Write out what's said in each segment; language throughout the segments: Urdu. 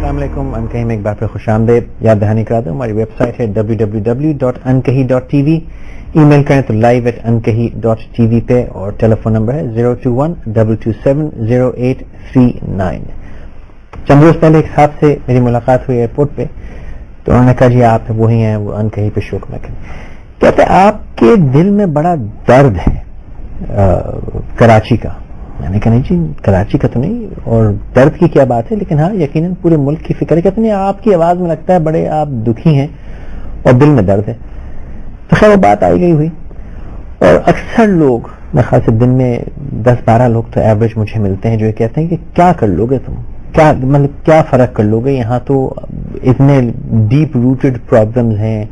السلام علیکم. انکہی میں ایک بار پھر خوش آمدید. یاد دہانی کرا دوں ہماری ویب سائٹ ہے www.ankahi.tv. ای میل کریں تو live@ankahi.tv پہ, اور ٹیلیفون نمبر ہے 021-227-0839. چند روز پہلے ایک صاحب سے میری ملاقات ہوئی ایئرپورٹ پہ, تو انہوں نے کہا جی آپ وہی ہیں وہ انکہی پہ شوق میں کریں. کہتے ہیں آپ کے دل میں بڑا درد ہے کراچی کا. میں نے کہا نہیں جی کراچی کا تو نہیں, اور درد کی کیا بات ہے, لیکن ہاں یقیناً پورے ملک کی فکر ہے. کہتے ہیں آپ کی آواز میں لگتا ہے بڑے آپ دکھی ہیں اور دل میں درد ہے. تو خیر وہ بات آئی گئی ہوئی, اور اکثر لوگ میرے خیال سے دن میں 10-12 لوگ تو ایوریج مجھے ملتے ہیں جو یہ کہتے ہیں کہ کیا کر لو گے تم, کیا مطلب کیا فرق کر لو گے, یہاں تو اتنے ڈیپ روٹڈ پرابلمز ہیں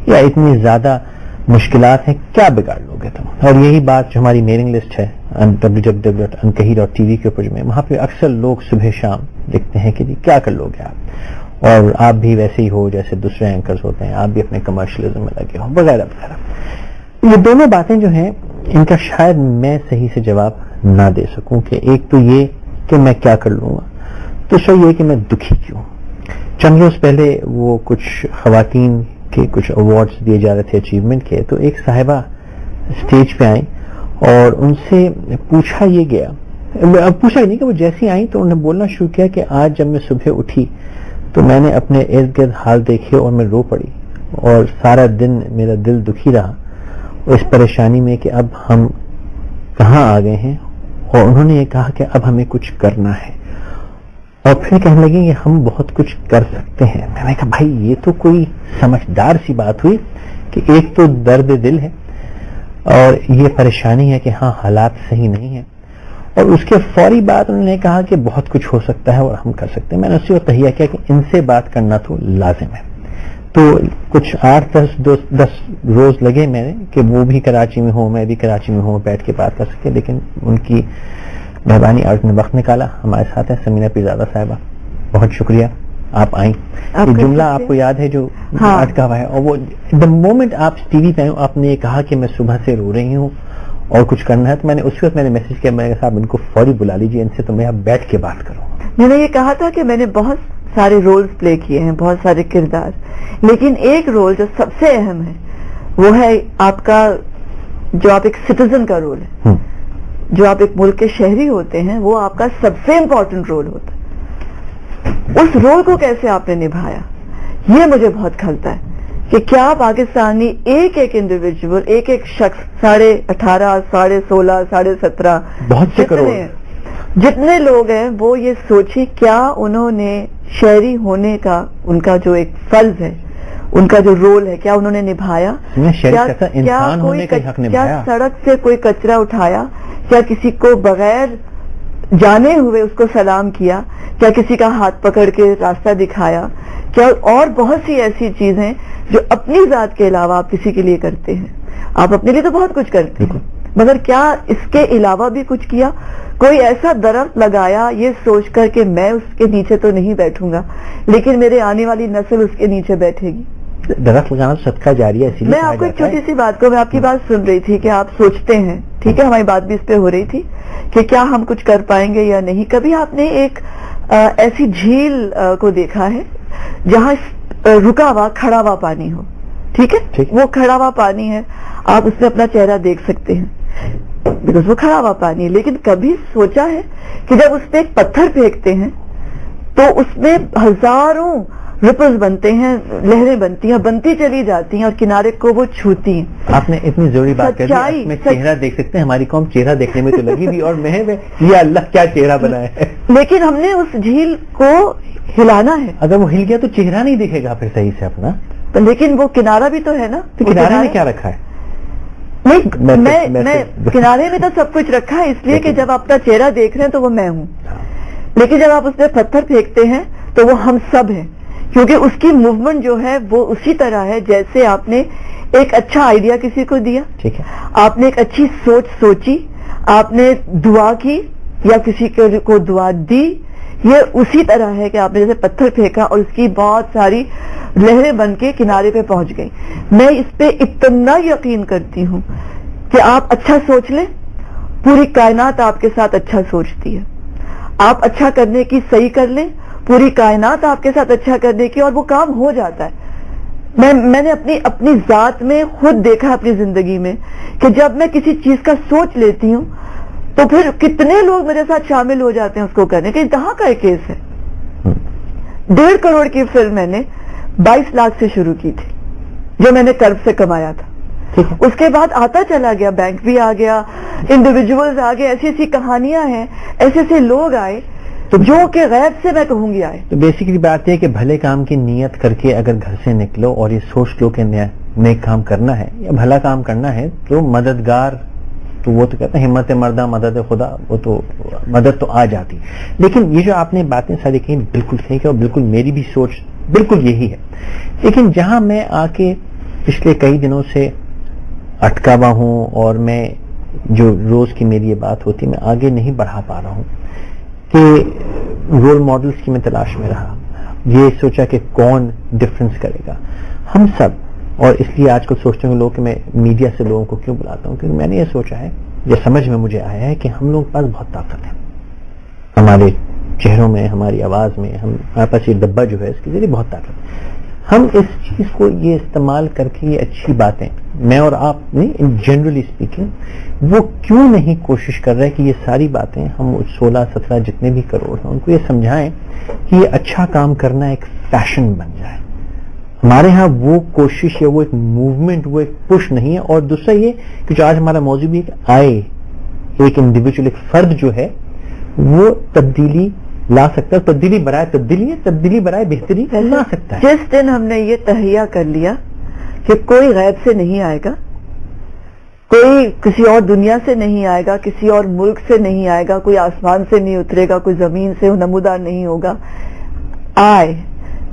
یا اتنی زیادہ مشکلات ہیں, کیا بگاڑ لو گے تم. اور یہی بات جو ہماری میلنگ لسٹ ہے www.ankahi.tv کے اوپر میں, وہاں پہ اکثر لوگ صبح شام لکھتے ہیں کہ جی کیا کر لو گے آپ, اور آپ بھی ویسے ہی ہو جیسے دوسرے اینکرز ہوتے ہیں, آپ بھی اپنے کمرشلزم میں لگے ہو وغیرہ وغیرہ. یہ دونوں باتیں جو ہیں ان کا شاید میں صحیح سے جواب نہ دے سکوں کہ ایک تو یہ کہ میں کیا کر لوں گا, دوسرا یہ کہ میں دکھی کیوں. چند روز پہلے وہ کچھ خواتین کے کچھ ایوارڈز دیے جا رہے تھے اچیومنٹ کے, تو ایک صاحبہ اسٹیج پہ آئیں اور ان سے پوچھا یہ گیا, پوچھا ہی نہیں کہ وہ جیسی آئیں تو انہوں نے بولنا شروع کیا کہ آج جب میں صبح اٹھی تو میں نے اپنے ارد گرد حال دیکھے اور میں رو پڑی, اور سارا دن میرا دل دکھی رہا اس پریشانی میں کہ اب ہم کہاں آ گئے ہیں. اور انہوں نے یہ کہا کہ اب ہمیں کچھ کرنا ہے, اور پھر کہنے لگے کہ ہم بہت کچھ کر سکتے ہیں. میں نے کہا بھائی یہ تو کوئی سمجھدار سی بات ہوئی کہ ایک تو درد دل ہے اور یہ پریشانی ہے کہ ہاں حالات صحیح نہیں ہیں, اور اس کے فوری بعد انہوں نے کہا کہ بہت کچھ ہو سکتا ہے اور ہم کر سکتے ہیں. میں نے اسی وقت تہیہ کیا کہ ان سے بات کرنا تو لازم ہے. تو کچھ 8-10 روز لگے میں نے کہ وہ بھی کراچی میں ہوں, میں بھی کراچی میں ہوں, بیٹھ کے بات کر سکے, لیکن ان کی مہربانی عرض نے وقت نکالا. ہمارے ساتھ ہیں سمینہ پیرزادہ صاحبہ, بہت شکریہ آپ آئیں. یہ جملہ آپ کو یاد ہے جو اٹکا ہوا ہے, اور وہ دا مومنٹ آپ ٹی وی پہ آئے آپ نے یہ کہا کہ میں صبح سے رو رہی ہوں اور کچھ کرنا ہے, تو میں نے اسی وقت میسج کیا, میں نے کہا صاحب ان کو فوری بلا لیجیے, ان سے تو میں اب بیٹھ کے بات کروں. میں نے یہ کہا تھا کہ میں نے بہت سارے رولز پلے کیے ہیں, بہت سارے کردار, لیکن ایک رول جو سب سے اہم ہے وہ ہے آپ کا, جو آپ ایک سٹیزن کا رول ہے, جو آپ ایک ملک کے شہری ہوتے ہیں, وہ آپ کا سب سے امپورٹنٹ رول ہوتا ہے. اس رول کو کیسے آپ نے نبھایا یہ مجھے بہت کھلتا ہے کہ کیا پاکستانی ایک ایک انڈیویجول, ایک ایک شخص 18.5, 16.5, 17.5 بہت سے کروڑ جتنے لوگ ہیں وہ یہ سوچیں کیا انہوں نے شہری ہونے کا ان کا جو ایک فرض ہے, ان کا جو رول ہے, کیا انہوں نے نبھایا. انسان ہونے کا حق نبھایا. کیا سڑک سے کوئی کچرا اٹھایا, کیا کسی کو بغیر جانے ہوئے اس کو سلام کیا, کیا کسی کا ہاتھ پکڑ کے راستہ دکھایا, کیا اور بہت سی ایسی چیزیں جو اپنی ذات کے علاوہ آپ کسی کے لیے کرتے ہیں. آپ اپنے لیے تو بہت کچھ کرتے ہیں, مگر کیا اس کے علاوہ بھی کچھ کیا. کوئی ایسا درخت لگایا یہ سوچ کر کہ میں اس کے نیچے تو نہیں بیٹھوں گا لیکن میرے آنے والی نسل اس کے نیچے بیٹھے گی. درخت لگانا صدقہ جاریہ. اسی لیے میں آپ کو ایک چھوٹی سی بات کو, میں آپ کی بات سن رہی تھی کہ آپ سوچتے ہیں, ٹھیک ہے, ہماری بات بھی اس پہ ہو رہی تھی کہ کیا ہم کچھ کر پائیں گے یا نہیں. کبھی آپ نے ایک ایسی جھیل کو دیکھا ہے جہاں رکا ہوا کھڑا ہوا پانی ہو, ٹھیک ہے, وہ کھڑا ہوا پانی ہے, آپ اس میں اپنا چہرہ دیکھ سکتے ہیں بیکاز وہ کھڑا ہوا پانی ہے. لیکن کبھی سوچا ہے کہ جب اس پہ ایک پتھر پھینکتے ہیں تو اس میں ہزاروں رپلز بنتے ہیں, لہریں بنتی ہیں, بنتی چلی جاتی ہیں اور کنارے کو وہ چھوتی ہیں. آپ نے اتنی ضروری بات کر دی, میں چہرہ دیکھ سکتے ہیں, ہماری قوم چہرہ دیکھنے میں تو لگی بھی, اور میں یہ اللہ کیا چہرہ بنایا ہے. لیکن ہم نے اس جھیل کو ہلانا ہے. اگر وہ ہل گیا تو چہرہ نہیں دکھے گا پھر صحیح سے اپنا, لیکن وہ کنارہ بھی تو ہے نا. کنارے میں کیا رکھا ہے؟ نہیں, میں کنارے میں تو سب کچھ رکھا ہے, اس لیے کہ جب آپ اپنا چہرہ دیکھ رہے ہیں تو وہ میں ہوں, لیکن جب آپ اس پہ پتھر پھینکتے ہیں تو وہ ہم سب ہیں, کیونکہ اس کی موومنٹ جو ہے وہ اسی طرح ہے جیسے آپ نے ایک اچھا آئیڈیا کسی کو دیا, ٹھیک ہے, آپ نے ایک اچھی سوچ سوچی, آپ نے دعا کی یا کسی کو دعا دی, یہ اسی طرح ہے کہ آپ نے جیسے پتھر پھینکا اور اس کی بہت ساری لہریں بن کے کنارے پہ پہنچ گئی. میں اس پہ اتنا یقین کرتی ہوں کہ آپ اچھا سوچ لیں, پوری کائنات آپ کے ساتھ اچھا سوچتی ہے. آپ اچھا کرنے کی صحیح کر لیں, پوری کائنات آپ کے ساتھ اچھا کرنے کی، اور وہ کام ہو جاتا ہے. میں نے اپنی ذات میں خود دیکھا اپنی زندگی میں کہ جب میں کسی چیز کا سوچ لیتی ہوں تو پھر کتنے لوگ میرے ساتھ شامل ہو جاتے ہیں اس کو کرنے. کہ انتہا کا ایک کیس ہے. 1.5 کروڑ کی فلم میں نے 22 لاکھ سے شروع کی تھی جو میں نے کرب سے کمایا تھا. اس کے بعد آتا چلا گیا، بینک بھی آ گیا، انڈیویجولز آ گئے، ایسی ایسی کہانیاں ہیں، ایسے ایسے لوگ آئے جو کہ غیب سے میں کہوں گی آئے. تو بیسیکلی بات یہ ہے کہ بھلے کام کی نیت کر کے اگر گھر سے نکلو اور یہ سوچ لو کہ نیک کام کرنا ہے یا بھلا کام کرنا ہے تو مددگار، تو وہ تو کہتے ہیں ہمت مردہ مدد خدا، وہ تو مدد تو آ جاتی. لیکن یہ جو آپ نے باتیں ساری کہیں بالکل صحیح ہے اور بالکل میری بھی سوچ بالکل یہی ہے. لیکن جہاں میں آ کے پچھلے کئی دنوں سے اٹکا ہوا ہوں اور میں جو روز کی میری یہ بات ہوتی میں آگے نہیں بڑھا پا رہا ہوں کہ رول ماڈلز کی میں تلاش میں رہا، یہ سوچا کہ کون ڈفرنس کرے گا. ہم سب، اور اس لیے آج کل سوچتے ہیں لوگ کہ میں میڈیا سے لوگوں کو کیوں بلاتا ہوں، کیونکہ میں نے یہ سوچا ہے، یہ سمجھ میں مجھے آیا ہے کہ ہم لوگوں کے پاس بہت طاقت ہے، ہمارے چہروں میں، ہماری آواز میں، ہمارے پاس یہ ڈبہ جو ہے اس کے ذریعے بہت طاقت ہے. ہم اس چیز کو یہ استعمال کر کے یہ اچھی باتیں، میں اور آپ نے جنرلی اسپیکنگ، وہ کیوں نہیں کوشش کر رہے کہ یہ ساری باتیں ہم 16-17 جتنے بھی کروڑ ہیں ان کو یہ سمجھائیں کہ یہ اچھا کام کرنا ایک فیشن بن جائے. ہمارے ہاں وہ کوشش یا وہ ایک موومنٹ، وہ ایک پش نہیں ہے. اور دوسرا یہ کہ جو آج ہمارا موضوع بھی آئے، ایک انڈیویجول، ایک فرد جو ہے وہ تبدیلی لا سکتا ہے. تبدیلی برائے تبدیلی ہے، تبدیلی برائے بہتری لا سکتا ہے. جس دن ہم نے یہ تہیہ کر لیا کہ کوئی غیب سے نہیں آئے گا، کوئی کسی اور دنیا سے نہیں آئے گا، کسی اور ملک سے نہیں آئے گا، کوئی آسمان سے نہیں اترے گا، کوئی زمین سے نمودار نہیں ہوگا،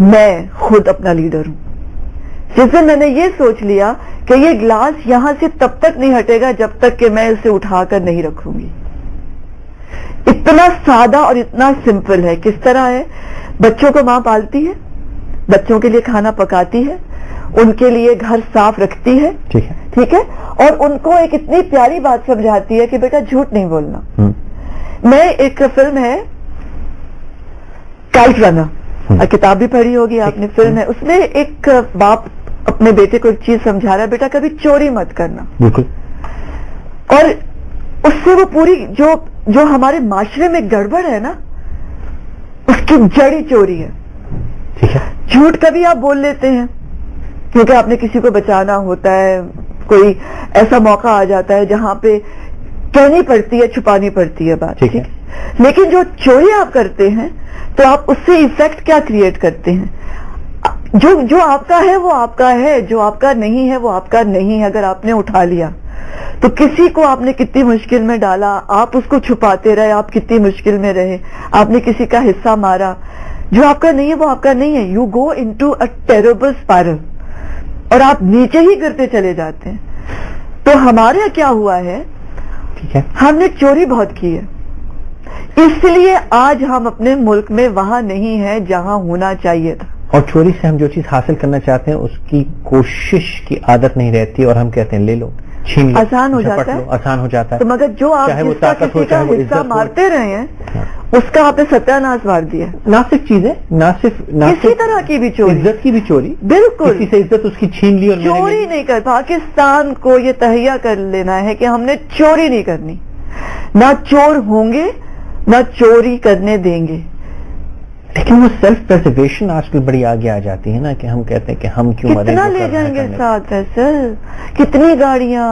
میں خود اپنا لیڈر ہوں. جس دن میں نے یہ سوچ لیا کہ یہ گلاس یہاں سے تب تک نہیں ہٹے گا جب تک کہ میں اسے اٹھا کر نہیں رکھوں گی. اتنا سادہ اور اتنا سمپل ہے. کس طرح ہے؟ بچوں کو ماں پالتی ہے، بچوں کے لیے کھانا پکاتی ہے، ان کے لیے گھر صاف رکھتی ہے، ٹھیک ہے، اور ان کو ایک اتنی پیاری بات سمجھاتی ہے کہ بیٹا جھوٹ نہیں بولنا. میں ایک فلم ہے کائٹ رنر، کتاب بھی پڑھی ہوگی آپ نے، فلم ہے، اس میں ایک باپ اپنے بیٹے کو ایک چیز سمجھا رہا ہے، بیٹا کبھی چوری مت کرنا. بالکل. اور اس سے وہ پوری جو ہمارے معاشرے میں گڑبڑ ہے نا، اس کی جڑی چوری ہے. جھوٹ کبھی آپ بول لیتے ہیں کیونکہ آپ نے کسی کو بچانا ہوتا ہے، کوئی ایسا موقع آ جاتا ہے جہاں پہ کہنی پڑتی ہے، چھپانی پڑتی ہے بات، ٹھیک ہے. لیکن جو چوری آپ کرتے ہیں تو آپ اس سے ایفیکٹ کیا کریٹ کرتے ہیں؟ جو آپ کا ہے وہ آپ کا ہے، جو آپ کا نہیں ہے وہ آپ کا نہیں ہے. اگر آپ نے اٹھا لیا تو کسی کو آپ نے کتنی مشکل میں ڈالا، آپ اس کو چھپاتے رہے، آپ کتنی مشکل میں رہے، آپ نے کسی کا حصہ مارا. جو آپ کا نہیں ہے وہ آپ کا نہیں ہے. You go into a terrible spiral اور آپ نیچے ہی گرتے چلے جاتے ہیں. تو ہمارے یہاں کیا ہوا ہے، ہم نے چوری بہت کی ہے، اس لیے آج ہم اپنے ملک میں وہاں نہیں ہیں جہاں ہونا چاہیے تھا. اور چوری سے ہم جو چیز حاصل کرنا چاہتے ہیں اس کی کوشش کی عادت نہیں رہتی اور ہم کہتے ہیں لے لو، چھین لو، آسان ہو جاتا ہے، آسان ہو جاتا ہے. تو مگر جو آپ جس کا کسی کا حصہ مارتے رہے ہیں اس کا آپ نے ستیہ ناش مار دیا. نہ صرف چیزیں، نہ صرف کسی طرح کی بھی چوری، عزت کی بھی چوری، بالکل کسی سے عزت اس کی چھین لی. اور چوری نہیں کر. پاکستان کو یہ تہیہ کر لینا ہے کہ ہم نے چوری نہیں کرنی، نہ چور ہوں گے نہ چوری کرنے دیں گے. لیکن وہ سیلف پرزرویشن آج کل بڑی آگے آ جاتی ہے نا کہ ہم کہتے ہیں کہ ہم کیوں مریں، کتنا لے جائیں گے ساتھ فیصل، کتنی گاڑیاں،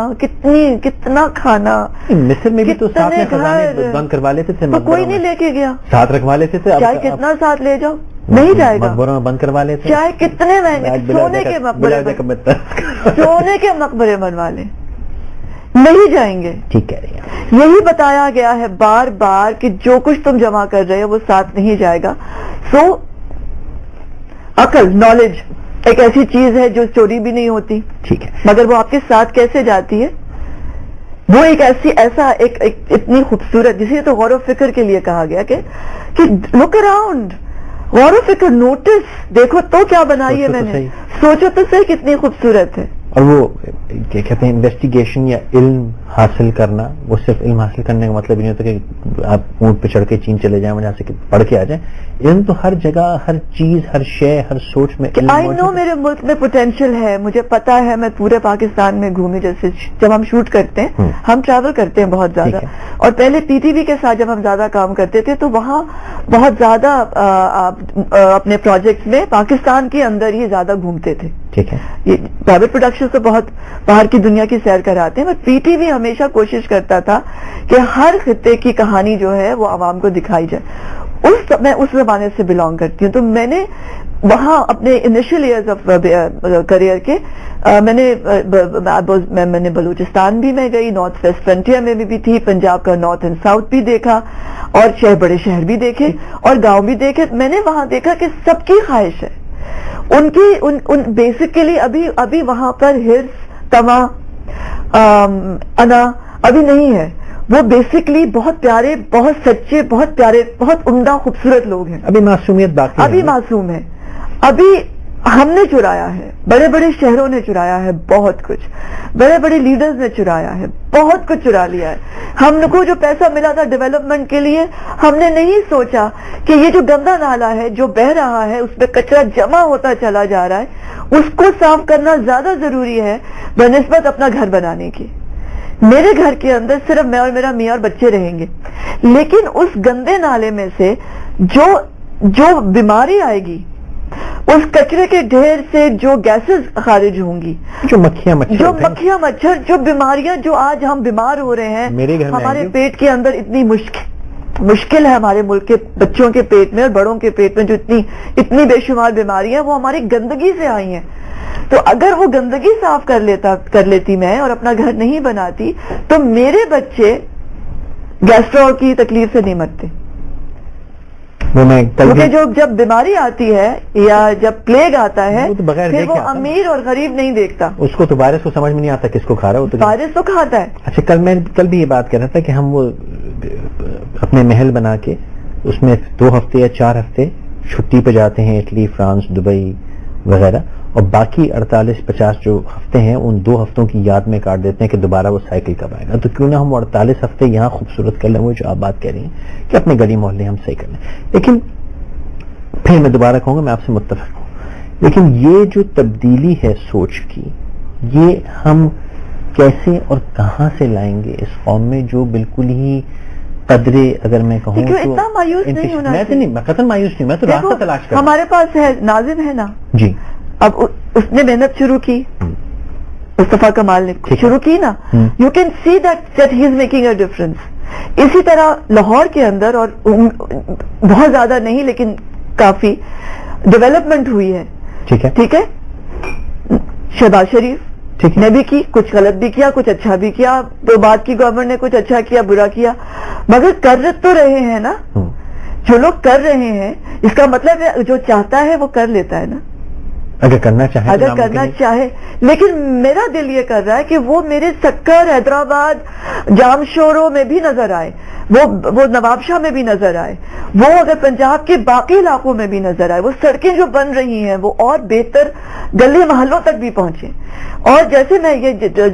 کتنا کھانا. مصر میں بھی تو ساتھ میں خزانے بند کروا لیتے تھے، کوئی نہیں لے کے گیا، ساتھ رکھوا لیتے تھے. چاہے کتنا ساتھ لے جاؤ نہیں جائے گا، مقبروں میں بند کروا لیتے، چاہے کتنے مہنگے سونے کے مقبرے، سونے کے مقبرے بنوا لیں، نہیں جائیں گے. ٹھیک کہہ رہی ہیں. یہی بتایا گیا ہے بار بار کہ جو کچھ تم جمع کر رہے ہو وہ ساتھ نہیں جائے گا. سو عقل، نالج ایک ایسی چیز ہے جو چوری بھی نہیں ہوتی، ٹھیک ہے، مگر وہ آپ کے ساتھ کیسے جاتی ہے، وہ ایک اتنی خوبصورت، جسے تو غور و فکر کے لیے کہا گیا کہ لک اراؤنڈ، غور و فکر، نوٹس، دیکھو تو کیا بنائی ہے میں نے، سوچو تو صحیح کتنی خوبصورت ہے. اور وہ کیا کہتے ہیں انویسٹیگیشن یا علم حاصل کرنا، وہ صرف علم حاصل کرنے کا مطلب نہیں ہوتا کہ آپ اونٹ پہ چڑھ کے چین چلے جائیں وہاں سے پڑھ کے آ جائیں. علم تو ہر جگہ، ہر چیز، ہر شے، ہر سوچ میں آئی نو میرے ملک میں پوٹینشیل ہے، مجھے پتا ہے. میں پورے پاکستان میں گھومی، جیسے جب ہم شوٹ کرتے ہیں ہم ٹریول کرتے ہیں بہت زیادہ، اور پہلے پی ٹی وی کے ساتھ جب ہم زیادہ کام کرتے تھے تو وہاں بہت زیادہ اپنے پروجیکٹس میں پاکستان کے اندر ہی زیادہ گھومتے تھے. ٹھیک ہے، یہ پرائیویٹ پروڈکشن تو بہت باہر کی دنیا کی سیر کراتے ہیں، بٹ پی ٹی وی ہمیشہ کوشش کرتا تھا کہ ہر خطے کی کہانی جو ہے وہ عوام کو دکھائی جائے. میں اس زمانے سے بلانگ کرتی ہوں، تو میں نے وہاں اپنے انیشل ایئرز آف کریئر کے میں نے بلوچستان بھی میں گئی، نارتھ ویسٹ فرنٹیئر میں بھی تھی، پنجاب کا نارتھ اینڈ ساؤتھ بھی دیکھا، اور بڑے شہر بھی دیکھے اور گاؤں بھی دیکھے. میں نے وہاں دیکھا کہ سب کی خواہش ہے، ان کی بیسیکلی ابھی وہاں پر ہرس، تما، انا ابھی نہیں ہے. وہ بیسیکلی بہت پیارے، بہت سچے، بہت پیارے، بہت عمدہ خوبصورت لوگ ہیں. ابھی معصومیت باقی، ابھی معصوم ہے. ابھی ہم نے چرایا ہے، بڑے بڑے شہروں نے چرایا ہے بہت کچھ، بڑے بڑے لیڈرز نے چرایا ہے، بہت کچھ چرا لیا ہے. ہم کو جو پیسہ ملا تھا ڈیولپمنٹ کے لیے، ہم نے نہیں سوچا کہ یہ جو گندا نالا ہے جو بہ رہا ہے، اس پہ کچرا جمع ہوتا چلا جا رہا ہے، اس کو صاف کرنا زیادہ ضروری ہے بنسبت اپنا گھر بنانے کی. میرے گھر کے اندر صرف میں اور میرا میاں اور بچے رہیں گے، لیکن اس گندے نالے میں سے جو بیماری آئے گی، اس کچرے کے ڈھیر سے جو گیسز خارج ہوں گی، جو مکھیاں مچھر، جو بیماریاں، جو آج ہم بیمار ہو رہے ہیں، ہمارے پیٹ کے اندر اتنی مشکل ہے ہمارے ملک کے بچوں کے پیٹ میں اور بڑوں کے پیٹ میں، جو اتنی بے شمار بیماریاں وہ ہماری گندگی سے آئی ہیں. تو اگر وہ گندگی صاف کر لیتی میں اور اپنا گھر نہیں بناتی، تو میرے بچے گیسٹرو کی تکلیف سے نہیں مرتے. کیونکہ جب بیماری آتی ہے یا جب پلیگ آتا ہے، پھر وہ امیر اور غریب نہیں دیکھتا. اس کو تو وائرس کو سمجھ میں نہیں آتا کس کو کھا رہا ہے، وائرس تو کھاتا ہے. اچھا، کل بھی یہ بات کر رہا تھا کہ ہم وہ اپنے محل بنا کے اس میں 2 ہفتے یا 4 ہفتے چھٹی پہ جاتے ہیں، اٹلی، فرانس، دبئی وغیرہ، اور باقی 48-50 جو ہفتے ہیں ان 2 ہفتوں کی یاد میں کاٹ دیتے ہیں کہ دوبارہ وہ سائیکل کب آئے گا. تو کیوں نہ ہم 48 ہفتے یہاں خوبصورت کر لیں، وہ جو آپ بات کہہ رہی ہیں کہ اپنے گلی محلے ہم صحیح کر لیں. لیکن پھر میں دوبارہ کہوں گا، میں آپ سے متفق ہوں، لیکن یہ جو تبدیلی ہے سوچ کی، یہ ہم کیسے اور کہاں سے لائیں گے اس قوم میں جو بالکل ہی قدرے، اگر میں کہوں تو اتنا مایوس نہیں ہونا. میں قطعاً مایوس نہیں، میں تو راستہ تلاش کر رہا ہوں. ہمارے پاس ہے ناظم ہے نا جی، اب اس نے محنت شروع کی، مصطفیٰ کمال نے شروع کی نا، you can see that he is making a difference. اسی طرح لاہور کے اندر، اور بہت زیادہ نہیں لیکن کافی ڈیولپمنٹ ہوئی ہے. ٹھیک ہے، شہباز شریف نے بھی کی، کچھ غلط بھی کیا، کچھ اچھا بھی کیا. تو بات کی گورنمنٹ نے کچھ اچھا کیا، برا کیا، مگر کر تو رہے ہیں نا. جو لوگ کر رہے ہیں، اس کا مطلب ہے جو چاہتا ہے وہ کر لیتا ہے نا، اگر کرنا چاہے. لیکن میرا دل یہ کر رہا ہے کہ وہ میرے سکر، حیدرآباد، جام شوروں میں بھی نظر آئے، وہ نواب شاہ میں بھی نظر آئے، وہ اگر پنجاب کے باقی علاقوں میں بھی نظر آئے، وہ سڑکیں جو بن رہی ہیں وہ اور بہتر گلی محلوں تک بھی پہنچے. اور جیسے میں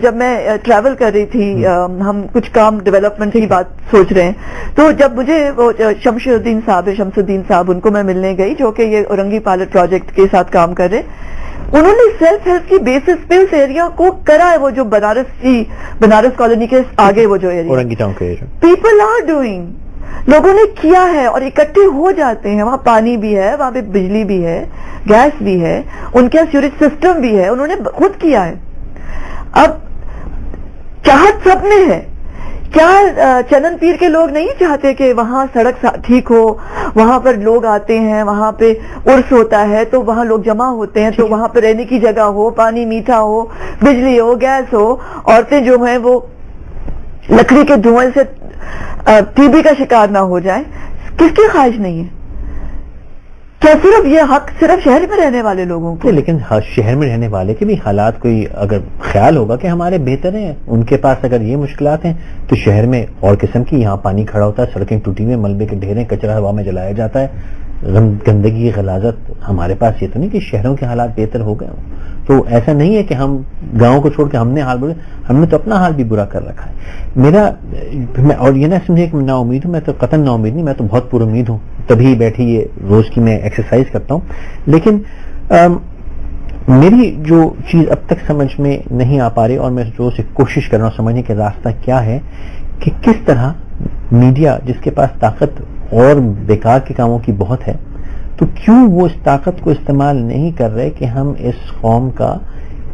جب میں ٹریول کر رہی تھی، ہم کچھ کام ڈیولپمنٹ کی بات سوچ رہے ہیں، تو جب مجھے وہ شمس الدین صاحب ان کو میں ملنے گئی، جو کہ یہ اورنگی پائلٹ پروجیکٹ کے ساتھ کام کر رہے، انہوں نے سیلف ہیلپ کی بیسس پہ اس ایریا کو کرا ہے. وہ جو بنارس کالونی کے آگے وہ جو ایریا پیپل آر ڈوئنگ، لوگوں نے کیا ہے اور اکٹھے ہو جاتے ہیں. وہاں پانی بھی ہے، وہاں پہ بجلی بھی ہے، گیس بھی ہے، ان کے سیوریج سسٹم بھی ہے، انہوں نے خود کیا ہے. اب چاہت سب میں ہے. کیا چنن پیر کے لوگ نہیں چاہتے کہ وہاں سڑک ٹھیک ہو، وہاں پر لوگ آتے ہیں، وہاں پہ عرس ہوتا ہے تو وہاں لوگ جمع ہوتے ہیں، تو وہاں پہ رہنے کی جگہ ہو، پانی میٹھا ہو، بجلی ہو، گیس ہو، عورتیں جو ہیں وہ لکڑی کے دھوئیں سے ٹی بی کا شکار نہ ہو جائیں. کس کی خواہش نہیں ہے؟ کیا صرف یہ حق صرف شہر میں رہنے والے لوگوں کو؟ لیکن شہر میں رہنے والے کے بھی حالات کوئی اگر خیال ہوگا کہ ہمارے بہتر ہیں، ان کے پاس اگر یہ مشکلات ہیں تو شہر میں اور قسم کی، یہاں پانی کھڑا ہوتا ہے، سڑکیں ٹوٹی ہوئی، ملبے کے ڈھیریں، کچرا ہوا میں جلایا جاتا ہے، گندگی غلاظت ہمارے پاس یہ تو نہیں کہ شہروں کے حالات بہتر ہو گئے ہوں. تو ایسا نہیں ہے کہ ہم گاؤں کو چھوڑ کے ہم نے حال برا، ہم نے تو اپنا حال بھی برا کر رکھا ہے. اور یہ نہ سمجھے کہ میں نا امید ہوں، میں تو قطعاً نا امید نہیں، میں تو بہت پر امید ہوں، تبھی بیٹھی یہ روز کی میں ایکسرسائز کرتا ہوں. لیکن میری جو چیز اب تک سمجھ میں نہیں آ پا رہی، اور میں روز سے کوشش کر رہا ہوں سمجھنے کا راستہ کیا ہے، کہ کس طرح میڈیا جس کے پاس طاقت اور بیکار کے کاموں کی بہت ہے، تو کیوں وہ اس طاقت کو استعمال نہیں کر رہے کہ ہم اس قوم کا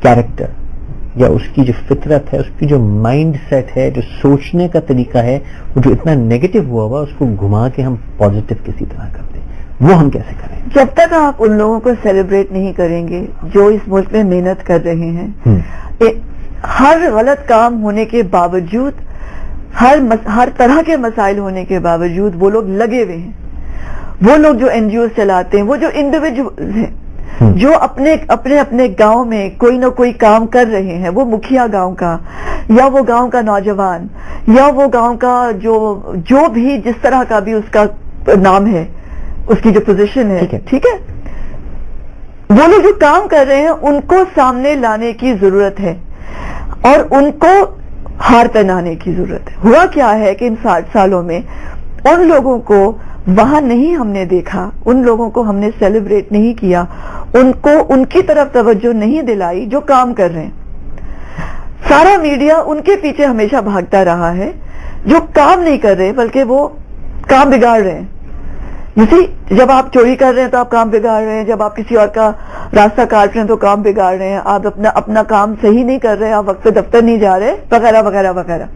کیریکٹر یا اس کی جو فطرت ہے، اس کی جو مائنڈ سیٹ ہے، جو سوچنے کا طریقہ ہے، وہ جو اتنا نیگیٹو ہوا اس کو گھما کے ہم پازیٹو کسی طرح کر دیں. وہ ہم کیسے کریں؟ جب تک آپ ان لوگوں کو سیلیبریٹ نہیں کریں گے جو اس ملک میں محنت کر رہے ہیں، ہر غلط کام ہونے کے باوجود، ہر طرح کے مسائل ہونے کے باوجود وہ لوگ لگے ہوئے ہیں. وہ لوگ جو این جی اوز چلاتے ہیں، وہ جو انڈیویجول ہیں جو اپنے گاؤں میں کوئی نہ کوئی کام کر رہے ہیں، وہ مکھیا گاؤں کا یا وہ گاؤں کا نوجوان یا وہ گاؤں کا جو بھی جس طرح کا بھی اس کا نام ہے، اس کی جو پوزیشن ہے، ٹھیک ہے، وہ لوگ جو کام کر رہے ہیں ان کو سامنے لانے کی ضرورت ہے اور ان کو ہار پہنانے کی ضرورت ہے. ہوا کیا ہے کہ ان 60 سالوں میں ان لوگوں کو وہاں نہیں ہم نے دیکھا، ان لوگوں کو ہم نے سیلیبریٹ نہیں کیا، ان کو ان کی طرف توجہ نہیں دلائی جو کام کر رہے ہیں. سارا میڈیا ان کے پیچھے ہمیشہ بھاگتا رہا ہے جو کام نہیں کر رہے بلکہ وہ کام بگاڑ رہے ہیں. جب آپ چوری کر رہے ہیں تو آپ کام بگاڑ رہے ہیں، جب آپ کسی اور کا راستہ کاٹ رہے ہیں تو کام بگاڑ رہے ہیں، آپ اپنا کام صحیح نہیں کر رہے، آپ وقت پہ دفتر نہیں جا رہے، وغیرہ وغیرہ وغیرہ.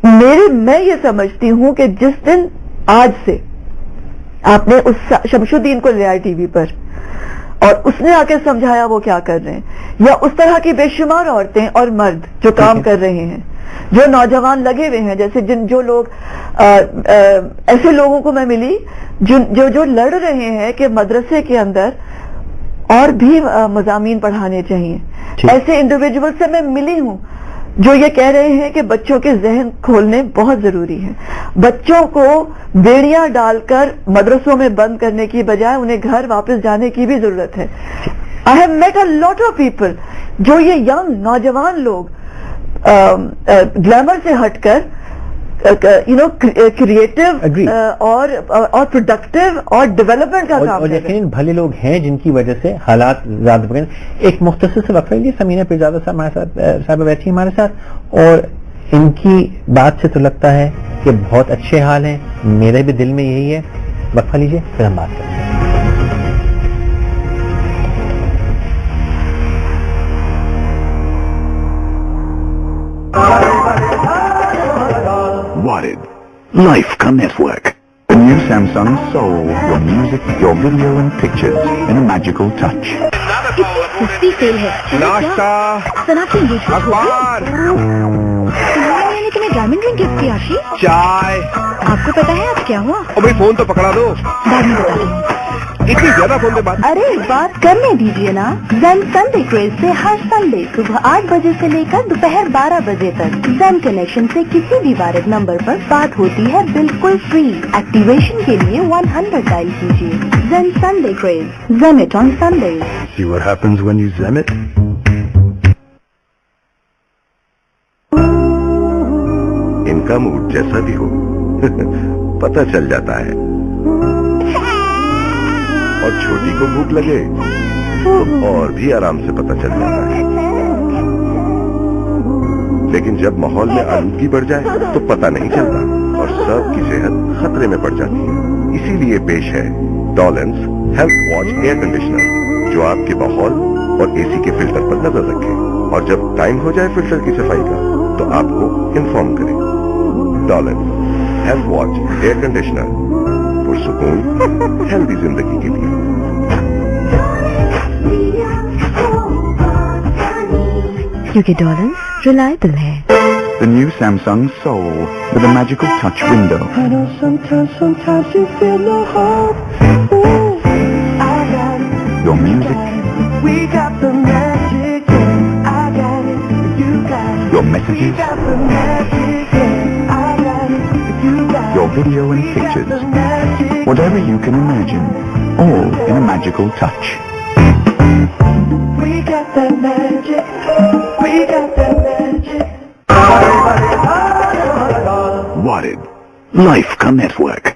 میں یہ سمجھتی ہوں کہ جس دن آج سے آپ نے اس شمس الدین کو لے آئے ٹی وی پر اور اس نے آ کے سمجھایا وہ کیا کر رہے ہیں، یا اس طرح کی بے شمار عورتیں اور مرد جو کام کر رہے ہیں، جو نوجوان لگے ہوئے ہیں، جیسے جو لوگ ایسے لوگوں کو میں ملی جو لڑ رہے ہیں کہ مدرسے کے اندر اور بھی مضامین پڑھانے چاہیے. ایسے انڈیویجول سے میں ملی ہوں جو یہ کہہ رہے ہیں کہ بچوں کے ذہن کھولنے بہت ضروری ہے، بچوں کو بیڑیاں ڈال کر مدرسوں میں بند کرنے کی بجائے انہیں گھر واپس جانے کی بھی ضرورت ہے. I have met a lot of people جو یہ ینگ نوجوان لوگ گلیمر سے ہٹ کر کریٹو اور پروڈکٹیو اور ڈیولپمنٹ کا کام، اور یقیناً بھلے لوگ ہیں جن کی وجہ سے حالات زیادہ بگڑ. ایک مختصر سے وقفہ لیجیے. سمینہ پیرزادہ صاحبہ بیٹھی ہمارے ساتھ، اور ان کی بات سے تو لگتا ہے کہ بہت اچھے حال ہیں، میرے بھی دل میں یہی ہے. وقفہ لیجیے پھر ہم بات کریں گے. Wanted. Life ka network. The new Samsung Soul. Your music, your video and pictures in a magical touch. سستی سیل ہے. ناشتہ، اخبار، میں نے تمہیں ڈائمنڈ رنگ گفٹ کیا تھی. چائے. آپ کو پتا ہے اب کیا ہوا؟ اور بھائی فون تو پکڑا دو. بعد میں بتا دوں. اتنی زیادہ فون پہ بات. ارے بات کرنے دیجیے نا. زین سنڈے کریز سے ہر سنڈے صبح 8 بجے سے لے کر دوپہر 12 بجے تک زین کنیکشن سے کسی بھی وارد نمبر پر بات ہوتی ہے بالکل فری. ایکٹیویشن کے لیے 100 ڈائل کیجیے. Zem Sunday craze. Zem it on Sunday. See what happens when you zem it? ان کا موڈ جیسا بھی ہو پتہ چل جاتا ہے، اور چھوٹی کو بھوک لگے تو اور بھی آرام سے پتہ چل جاتا ہے. لیکن جب ماحول میں آلودگی بڑھ جائے تو پتہ نہیں چلتا اور سب کی صحت خطرے میں پڑ جاتی ہے. اسی لیے پیش ہے Dawlance health watch air conditioner, جو آپ کے ماحول اور اے سی کے فلٹر پر نظر رکھے، اور جب ٹائم ہو جائے فلٹر کی صفائی کا تو آپ کو انفارم کرے. Dawlance health watch air conditioner, پرسکون ہیلدی زندگی کے لیے. کیونکہ ڈولنس ریلائبل ہے. The new Samsung Soul with a magical touch window. I know sometimes you feel no hope. Ooh, I got it. Your music, We got the magic, yeah. I got it. You got it. your We messages, got the magic, yeah. I got it. You got it. your video and pictures. Whatever you can imagine, all in a magical touch. We got that magic. We got that magic. Warid, Life ka Network.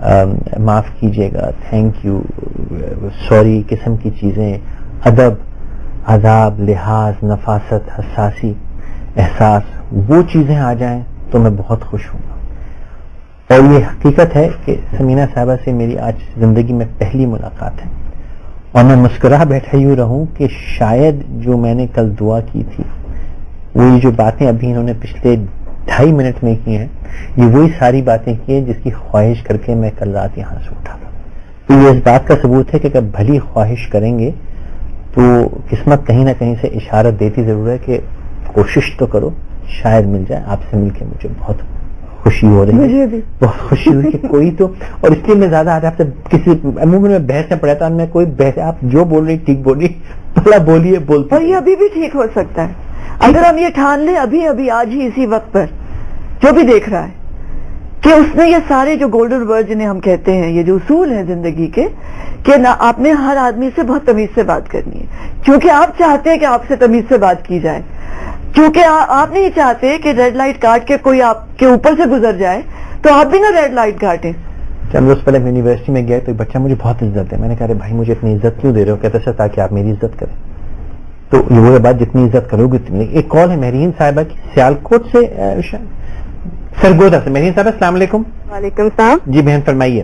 معاف کیجیے گا, تھینک یو, سوری قسم کی چیزیں, ادب, آداب, لحاظ, نفاست, حساسی, احساس, وہ چیزیں آ جائیں تو میں بہت خوش ہوں گا. اور یہ حقیقت ہے کہ سمینہ صاحبہ سے میری آج زندگی میں پہلی ملاقات ہے, اور میں مسکرا بیٹھا یوں رہوں کہ شاید جو میں نے کل دعا کی تھی, وہ یہ جو باتیں ابھی انہوں نے پچھلے 2.5 منٹ میں کی ہیں, یہ وہی ساری باتیں کی ہیں جس کی خواہش کر کے میں کل رات یہاں سے اٹھا تھا. تو یہ اس بات کا ثبوت ہے کہ اگر بھلی خواہش کریں گے تو قسمت کہیں نہ کہیں سے اشارت دیتی ضرور ہے کہ کوشش تو کرو, شاید مل جائے. آپ سے مل کے مجھے بہت خوشی ہو رہی ہے, مجھے بھی بہت خوشی ہوئی کہ کوئی تو, اور اس لیے میں زیادہ آج آپ سے کسی عموماً میں بحث میں پڑا تھا, میں کوئی بحث, آپ جو بول رہی ٹھیک بول رہی, بھلا بولیے, بولتے. اور یہ ابھی بھی ٹھیک ہو سکتا ہے اگر ہم یہ ٹھان لیں ابھی آج ہی اسی وقت پر, جو بھی دیکھ رہا ہے کہ اس نے یہ سارے جو گولڈن ورڈ جنہیں ہم کہتے ہیں, یہ جو اصول ہیں زندگی کے, کہ نہ آپ نے ہر آدمی سے بہت تمیز سے بات کرنی ہے, کیونکہ آپ چاہتے ہیں کہ آپ سے تمیز سے بات کی جائے, کیونکہ آپ نہیں چاہتے کہ ریڈ لائٹ کاٹ کے کوئی آپ کے اوپر سے گزر جائے, تو آپ بھی نا ریڈ لائٹ کاٹیں. چند روز پہلے یونیورسٹی میں گئے تو ایک بچہ مجھے بہت عزت ہے, میں نے کہا بھائی مجھے اتنی عزت کیوں دے رہے ہو, کہتے سر تاکہ آپ میری عزت کریں. تو یہ وہ بات, جتنی عزت کرو گے اتنی. ایک کال ہے مہرین صاحبہ کی سیالکوٹ سے, سرگودا سے. مہرین صاحبہ السلام علیکم. وعلیکم السلام. جی بہن فرمائیے.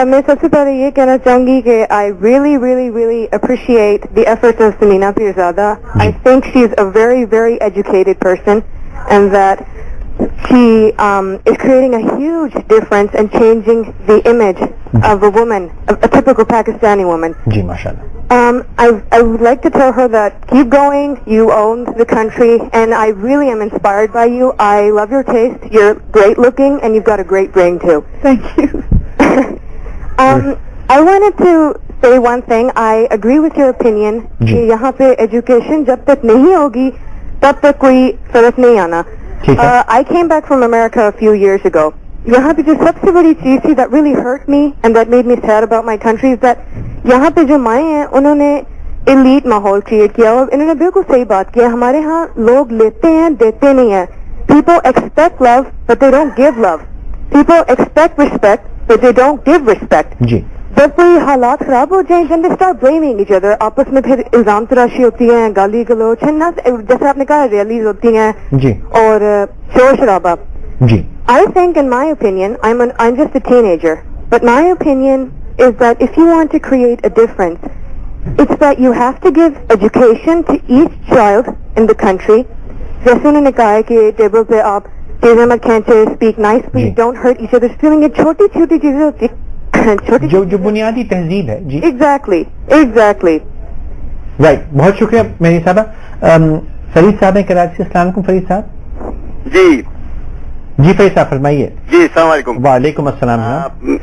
میں سب سے پہلے یہ کہنا چاہوں گی کہ I really appreciate the efforts of Samina Pirzada. I think she is a very very educated person and that she is creating a huge difference and changing the image of a woman, a typical Pakistani woman. Ji, mashallah. I would like to tell her that keep going, you own the country, and I really am inspired by you. I love your taste, you're great looking, and you've got a great brain too. Thank you. I wanted to say one thing. I agree with your opinion کہ یہاں پہ ایجوکیشن جب تک نہیں ہوگی تب تک کوئی فرق نہیں آنا. I came back from America a few years ago. یہاں پہ جو سب سے بڑی چیز تھی that really hurt me and that made me sad about my country is that یہاں پہ جو مائیں ہیں انہوں نے elite ماحول کریٹ کیا, اور انہوں نے بالکل صحیح بات کیا. ہمارے ہاں لوگ لیتے ہیں دیتے نہیں ہیں. People expect love but they don't give love. People expect respect but they don't give respect. جی. جب کوئی حالات خراب ہو جائیں then they start blaming each other. آپس میں پھر الزام تراشی ہوتی ہیں, گالی گلوچ, جیسے آپ نے کہا ریلیز ہوتی ہیں جی, اور شور شرابہ. جی. I think in my opinion, I'm just a teenager, but my opinion is that if you want to create a difference, it's that you have to give education to each child in the country. جیسے انہوں نے کہا ہے کہ ٹیبل پہ آپ چیزیں مت کھینچے, speak nicely, don't hurt each others feeling. یہ چھوٹی چھوٹی چیزیں ہوتی ہیں, جو بنیادی تہذیب ہے. جی ایگزیکٹلی رائٹ. بہت شکریہ میری صاحبہ. فرید صاحب ہیں کراچی سے. السلام علیکم فرید صاحب. جی فرید صاحب فرمائیے. جی السلام علیکم. وعلیکم السلام.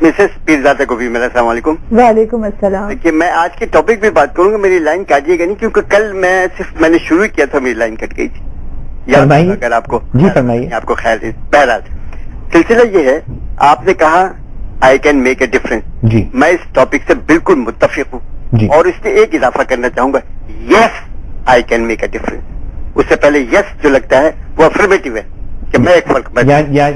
مسز پیرزادہ کو بھی میرا السلام علیکم. وعلیکم السلام. دیکھیے میں آج کے ٹاپک پہ بات کروں گا, میری لائن کاٹیے گا نہیں کیونکہ کل میں نے شروع کیا تھا, میری لائن کٹ گئی تھی. فرمائیے. اگر آپ کو جی فرمائیے. آپ کو خیال ہے. بہرحال سلسلہ یہ ہے, آپ نے کہا I can make a difference. جی. میں اس ٹاپک سے بالکل متفق ہوں. جی. اور اس میں ایک اضافہ کرنا چاہوں گا, yes I can make a difference. اس سے پہلے یس جو لگتا ہے وہ افرمیٹو ہے کہ میں ایک فرق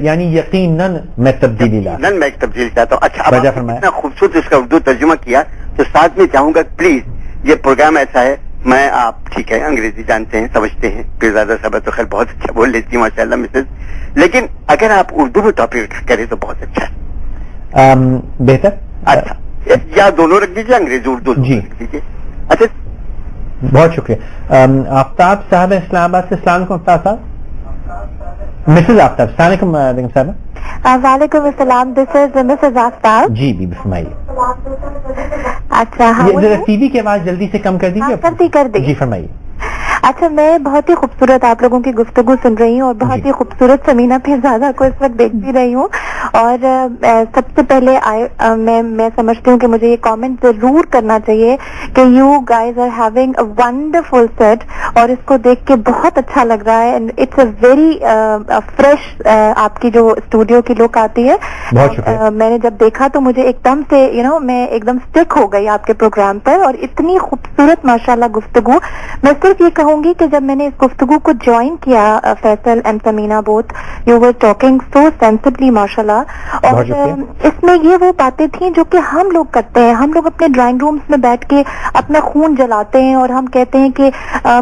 یعنی یقیناً میں تبدیلی چاہتا ہوں. اچھا اب اتنا خوبصورت اس کا اردو ترجمہ کیا تو ساتھ میں چاہوں گا پلیز یہ پروگرام ایسا ہے, میں آپ ٹھیک ہے انگریزی جانتے ہیں سمجھتے ہیں, پیرزادہ صاحبہ تو خیر بہت اچھا بول لیتی ماشاء اللہ مسز, لیکن اگر آپ اردو میں ٹاپک کریں تو بہت اچھا ہے. بہتر. اچھا یا دونوں رکھ دیجیے, انگریزی اردو جی رکھ دیجیے. اچھا بہت شکریہ. آفتاب صاحب اسلام آباد سے. السلام علیکم آفتاب صاحب. مسز آفتاب. السلام علیکم بیگم صاحبہ. وعلیکم السلام. دس از مسز آفتاب. جی بی فرمائیے. اچھا ذرا ٹی وی کی آواز جلدی سے کم کر دیجیے. کر دی. جی فرمائیے. اچھا میں بہت ہی خوبصورت آپ لوگوں کی گفتگو سن رہی ہوں اور بہت ہی خوبصورت سمینا پیرزادہ کو اس وقت دیکھ بھی رہی ہوں, اور سب سے پہلے میں سمجھتی ہوں کہ مجھے یہ کامنٹ ضرور کرنا چاہیے کہ you guys are having a wonderful set, اور اس کو دیکھ کے بہت اچھا لگ رہا ہے. And it's a very fresh آپ کی جو اسٹوڈیو کی لک آتی ہے. میں نے جب دیکھا تو مجھے ایک دم سے میں ایک دم اسٹک ہو گئی آپ کے پروگرام پر, اور اتنی خوبصورت ماشاءاللہ گفتگو. میں صرف یہ کہوں گی کہ جب میں نے اس گفتگو کو جوائن کیا, Faisal and سمینا both, you were talking so sensibly ماشاءاللہ لگا. اور اس میں یہ وہ باتیں تھیں جو کہ ہم لوگ کرتے ہیں. ہم لوگ اپنے ڈرائنگ رومز میں بیٹھ کے اپنا خون جلاتے ہیں اور ہم کہتے ہیں کہ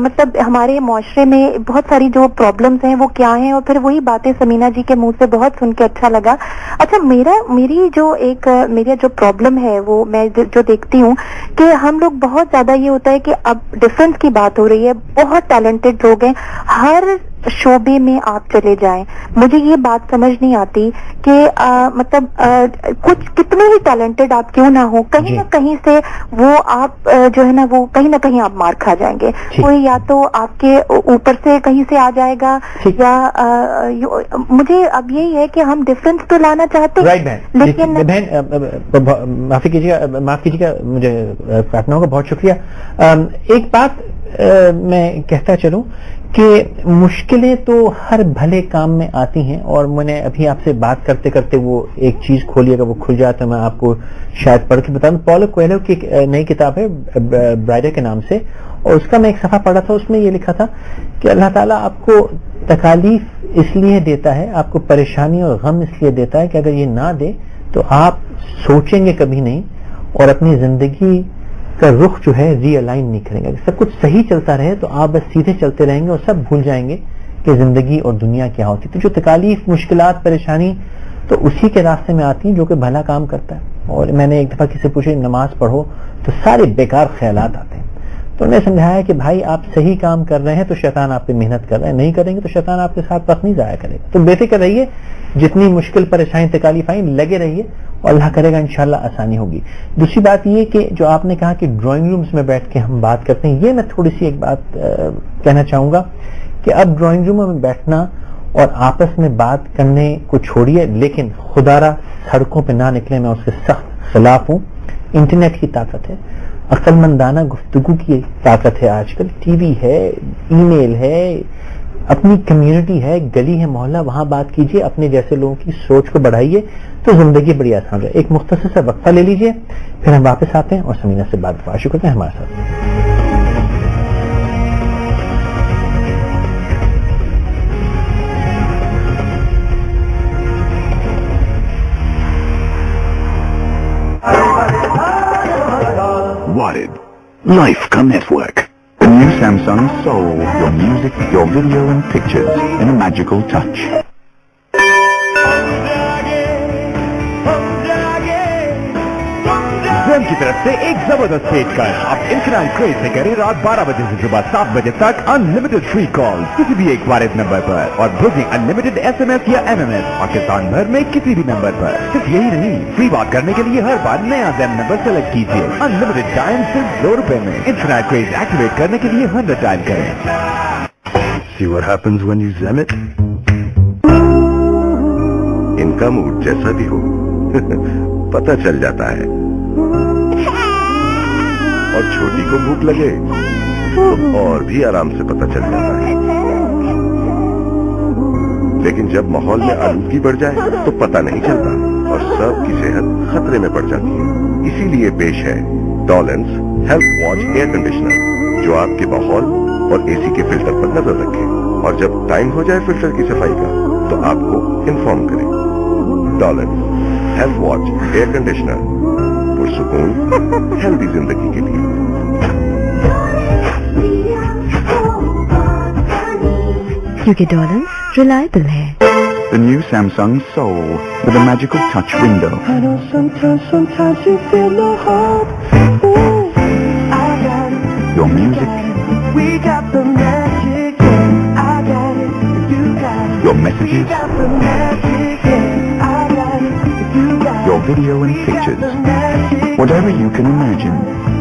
مطلب ہمارے معاشرے میں بہت ساری جو پرابلمز ہیں وہ کیا ہیں, اور پھر وہی باتیں سمینا جی کے منہ سے بہت سن کے اچھا لگا. اچھا میری جو پرابلم ہے وہ میں جو دیکھتی ہوں کہ ہم لوگ بہت زیادہ یہ ہوتا ہے کہ اب ڈفرینس کی بات ہو رہی ہے. بہت ٹیلنٹڈ لوگ ہیں ہر شعبے میں آپ چلے جائیں. مجھے یہ بات سمجھ نہیں آتی کہ مطلب کچھ کتنے ہی ٹیلنٹڈ آپ کیوں نہ ہو, کہیں نہ کہیں سے وہ آپ جو ہے نا وہ کہیں نہ کہیں آپ مار کھا جائیں گے. کوئی یا تو آپ کے اوپر سے کہیں سے آ جائے گا, یا مجھے اب یہی ہے کہ ہم ڈفرینس تو لانا چاہتے ہیں لیکن معاف کیجیے گا مجھے کاٹنا ہوگا. بہت شکریہ. ایک بات میں کہتا چلوں کہ مشکلیں تو ہر بھلے کام میں آتی ہیں, اور میں نے ابھی آپ سے بات کرتے کرتے وہ ایک چیز کھولی, اگر وہ کھل جائے تو میں آپ کو شاید پڑھ کے بتا دوں. پاولو کویلو کی ایک نئی کتاب ہے برائڈر کے نام سے, اور اس کا میں ایک صفحہ پڑھا تھا. اس میں یہ لکھا تھا کہ اللہ تعالیٰ آپ کو تکالیف اس لیے دیتا ہے, آپ کو پریشانی اور غم اس لیے دیتا ہے کہ اگر یہ نہ دے تو آپ سوچیں گے کبھی نہیں, اور اپنی زندگی کا رخ جو ہے ری الائن نہیں کریں گے. اگر سب کچھ صحیح چلتا رہے تو آپ بس سیدھے چلتے رہیں گے اور سب بھول جائیں گے کہ زندگی اور دنیا کیا ہوتی. تو جو تکالیف, مشکلات, پریشانی تو اسی کے راستے میں آتی ہیں جو کہ بھلا کام کرتا ہے. اور میں نے ایک دفعہ کسی سے پوچھا نماز پڑھو تو سارے بیکار خیالات آتے ہیں. تو انہوں نے سمجھایا کہ بھائی آپ صحیح کام کر رہے ہیں تو شیطان آپ پہ محنت کر رہا ہے, نہیں کریں گے تو شیطان آپ کے ساتھ وقت نہیں ضائع کرے گا. تو بے فکر رہیے, جتنی مشکل پریشانی تکالیف آئیں لگے رہیے, اور اللہ کرے گا انشاءاللہ آسانی ہوگی. دوسری بات یہ کہ جو آپ نے کہا کہ ڈرائنگ رومز میں بیٹھ کے ہم بات کرتے ہیں, یہ میں تھوڑی سی ایک بات کہنا چاہوں گا کہ اب ڈرائنگ روموں میں بیٹھنا اور آپس میں بات کرنے کو چھوڑیے, لیکن خدا را سڑکوں پہ نہ نکلیں, میں اس کے سخت خلاف ہوں. انٹرنیٹ کی طاقت ہے, عقل مندانہ گفتگو کی طاقت ہے. آج کل ٹی وی ہے, ای میل ہے, اپنی کمیونٹی ہے, گلی ہے, محلہ, وہاں بات کیجیے, اپنے جیسے لوگوں کی سوچ کو بڑھائیے تو زندگی بڑی آسان رہے. ایک مختصر سا وقفہ لے لیجیے, پھر ہم واپس آتے ہیں اور سمینا سے بات شروع کرتے ہیں ہمارے ساتھ. Wanted. Life ka Network. The new Samsung Soul. Your music, your video and pictures in a magical touch. زین کی طرف سے ایک زبردست پیشکش. اب انفینائٹ کریز سے کریں رات 12 بجے سے صبح 7 بجے تک انلمیٹڈ فری کال کسی بھی ایک وارد نمبر پر, اور بکنگ انلمیٹڈ SMS یا MMS پاکستان بھر میں کسی بھی نمبر پر. صرف یہی نہیں, فری بات کرنے کے لیے ہر بار نیا زین نمبر سلیکٹ کیجیے. انلمیٹڈ ٹائم صرف 2 روپے میں. انفینائٹ کریز ایکٹیویٹ کرنے کے لیے 100 ڈائل کریں. See what happens when you zam it? ان کا موڈ جیسا بھی ہو پتہ چل جاتا ہے, اور چھوٹی کو بھوک لگے تو اور بھی آرام سے پتہ چل جاتا ہے. لیکن جب ماحول میں آلودگی بڑھ جائے تو پتہ نہیں چلتا, اور سب کی صحت خطرے میں پڑ جاتی ہے. اسی لیے پیش ہے Dawlance health watch air conditioner, جو آپ کے ماحول اور اے سی کے فلٹر پر نظر رکھے, اور جب ٹائم ہو جائے فلٹر کی صفائی کا تو آپ کو انفارم کرے. Dawlance health watch air conditioner, پرسکون ہیلدی زندگی کے لیے. کیونکہ ڈولنس ریلائبل ہے. The new Samsung Soul with a magical touch window. I know sometimes you feel no hope. I got it. Your music. We got the magic. I got it. You got it. Your messages. We got the magic. I got it. You got it. Your video and pictures. Whatever you can imagine,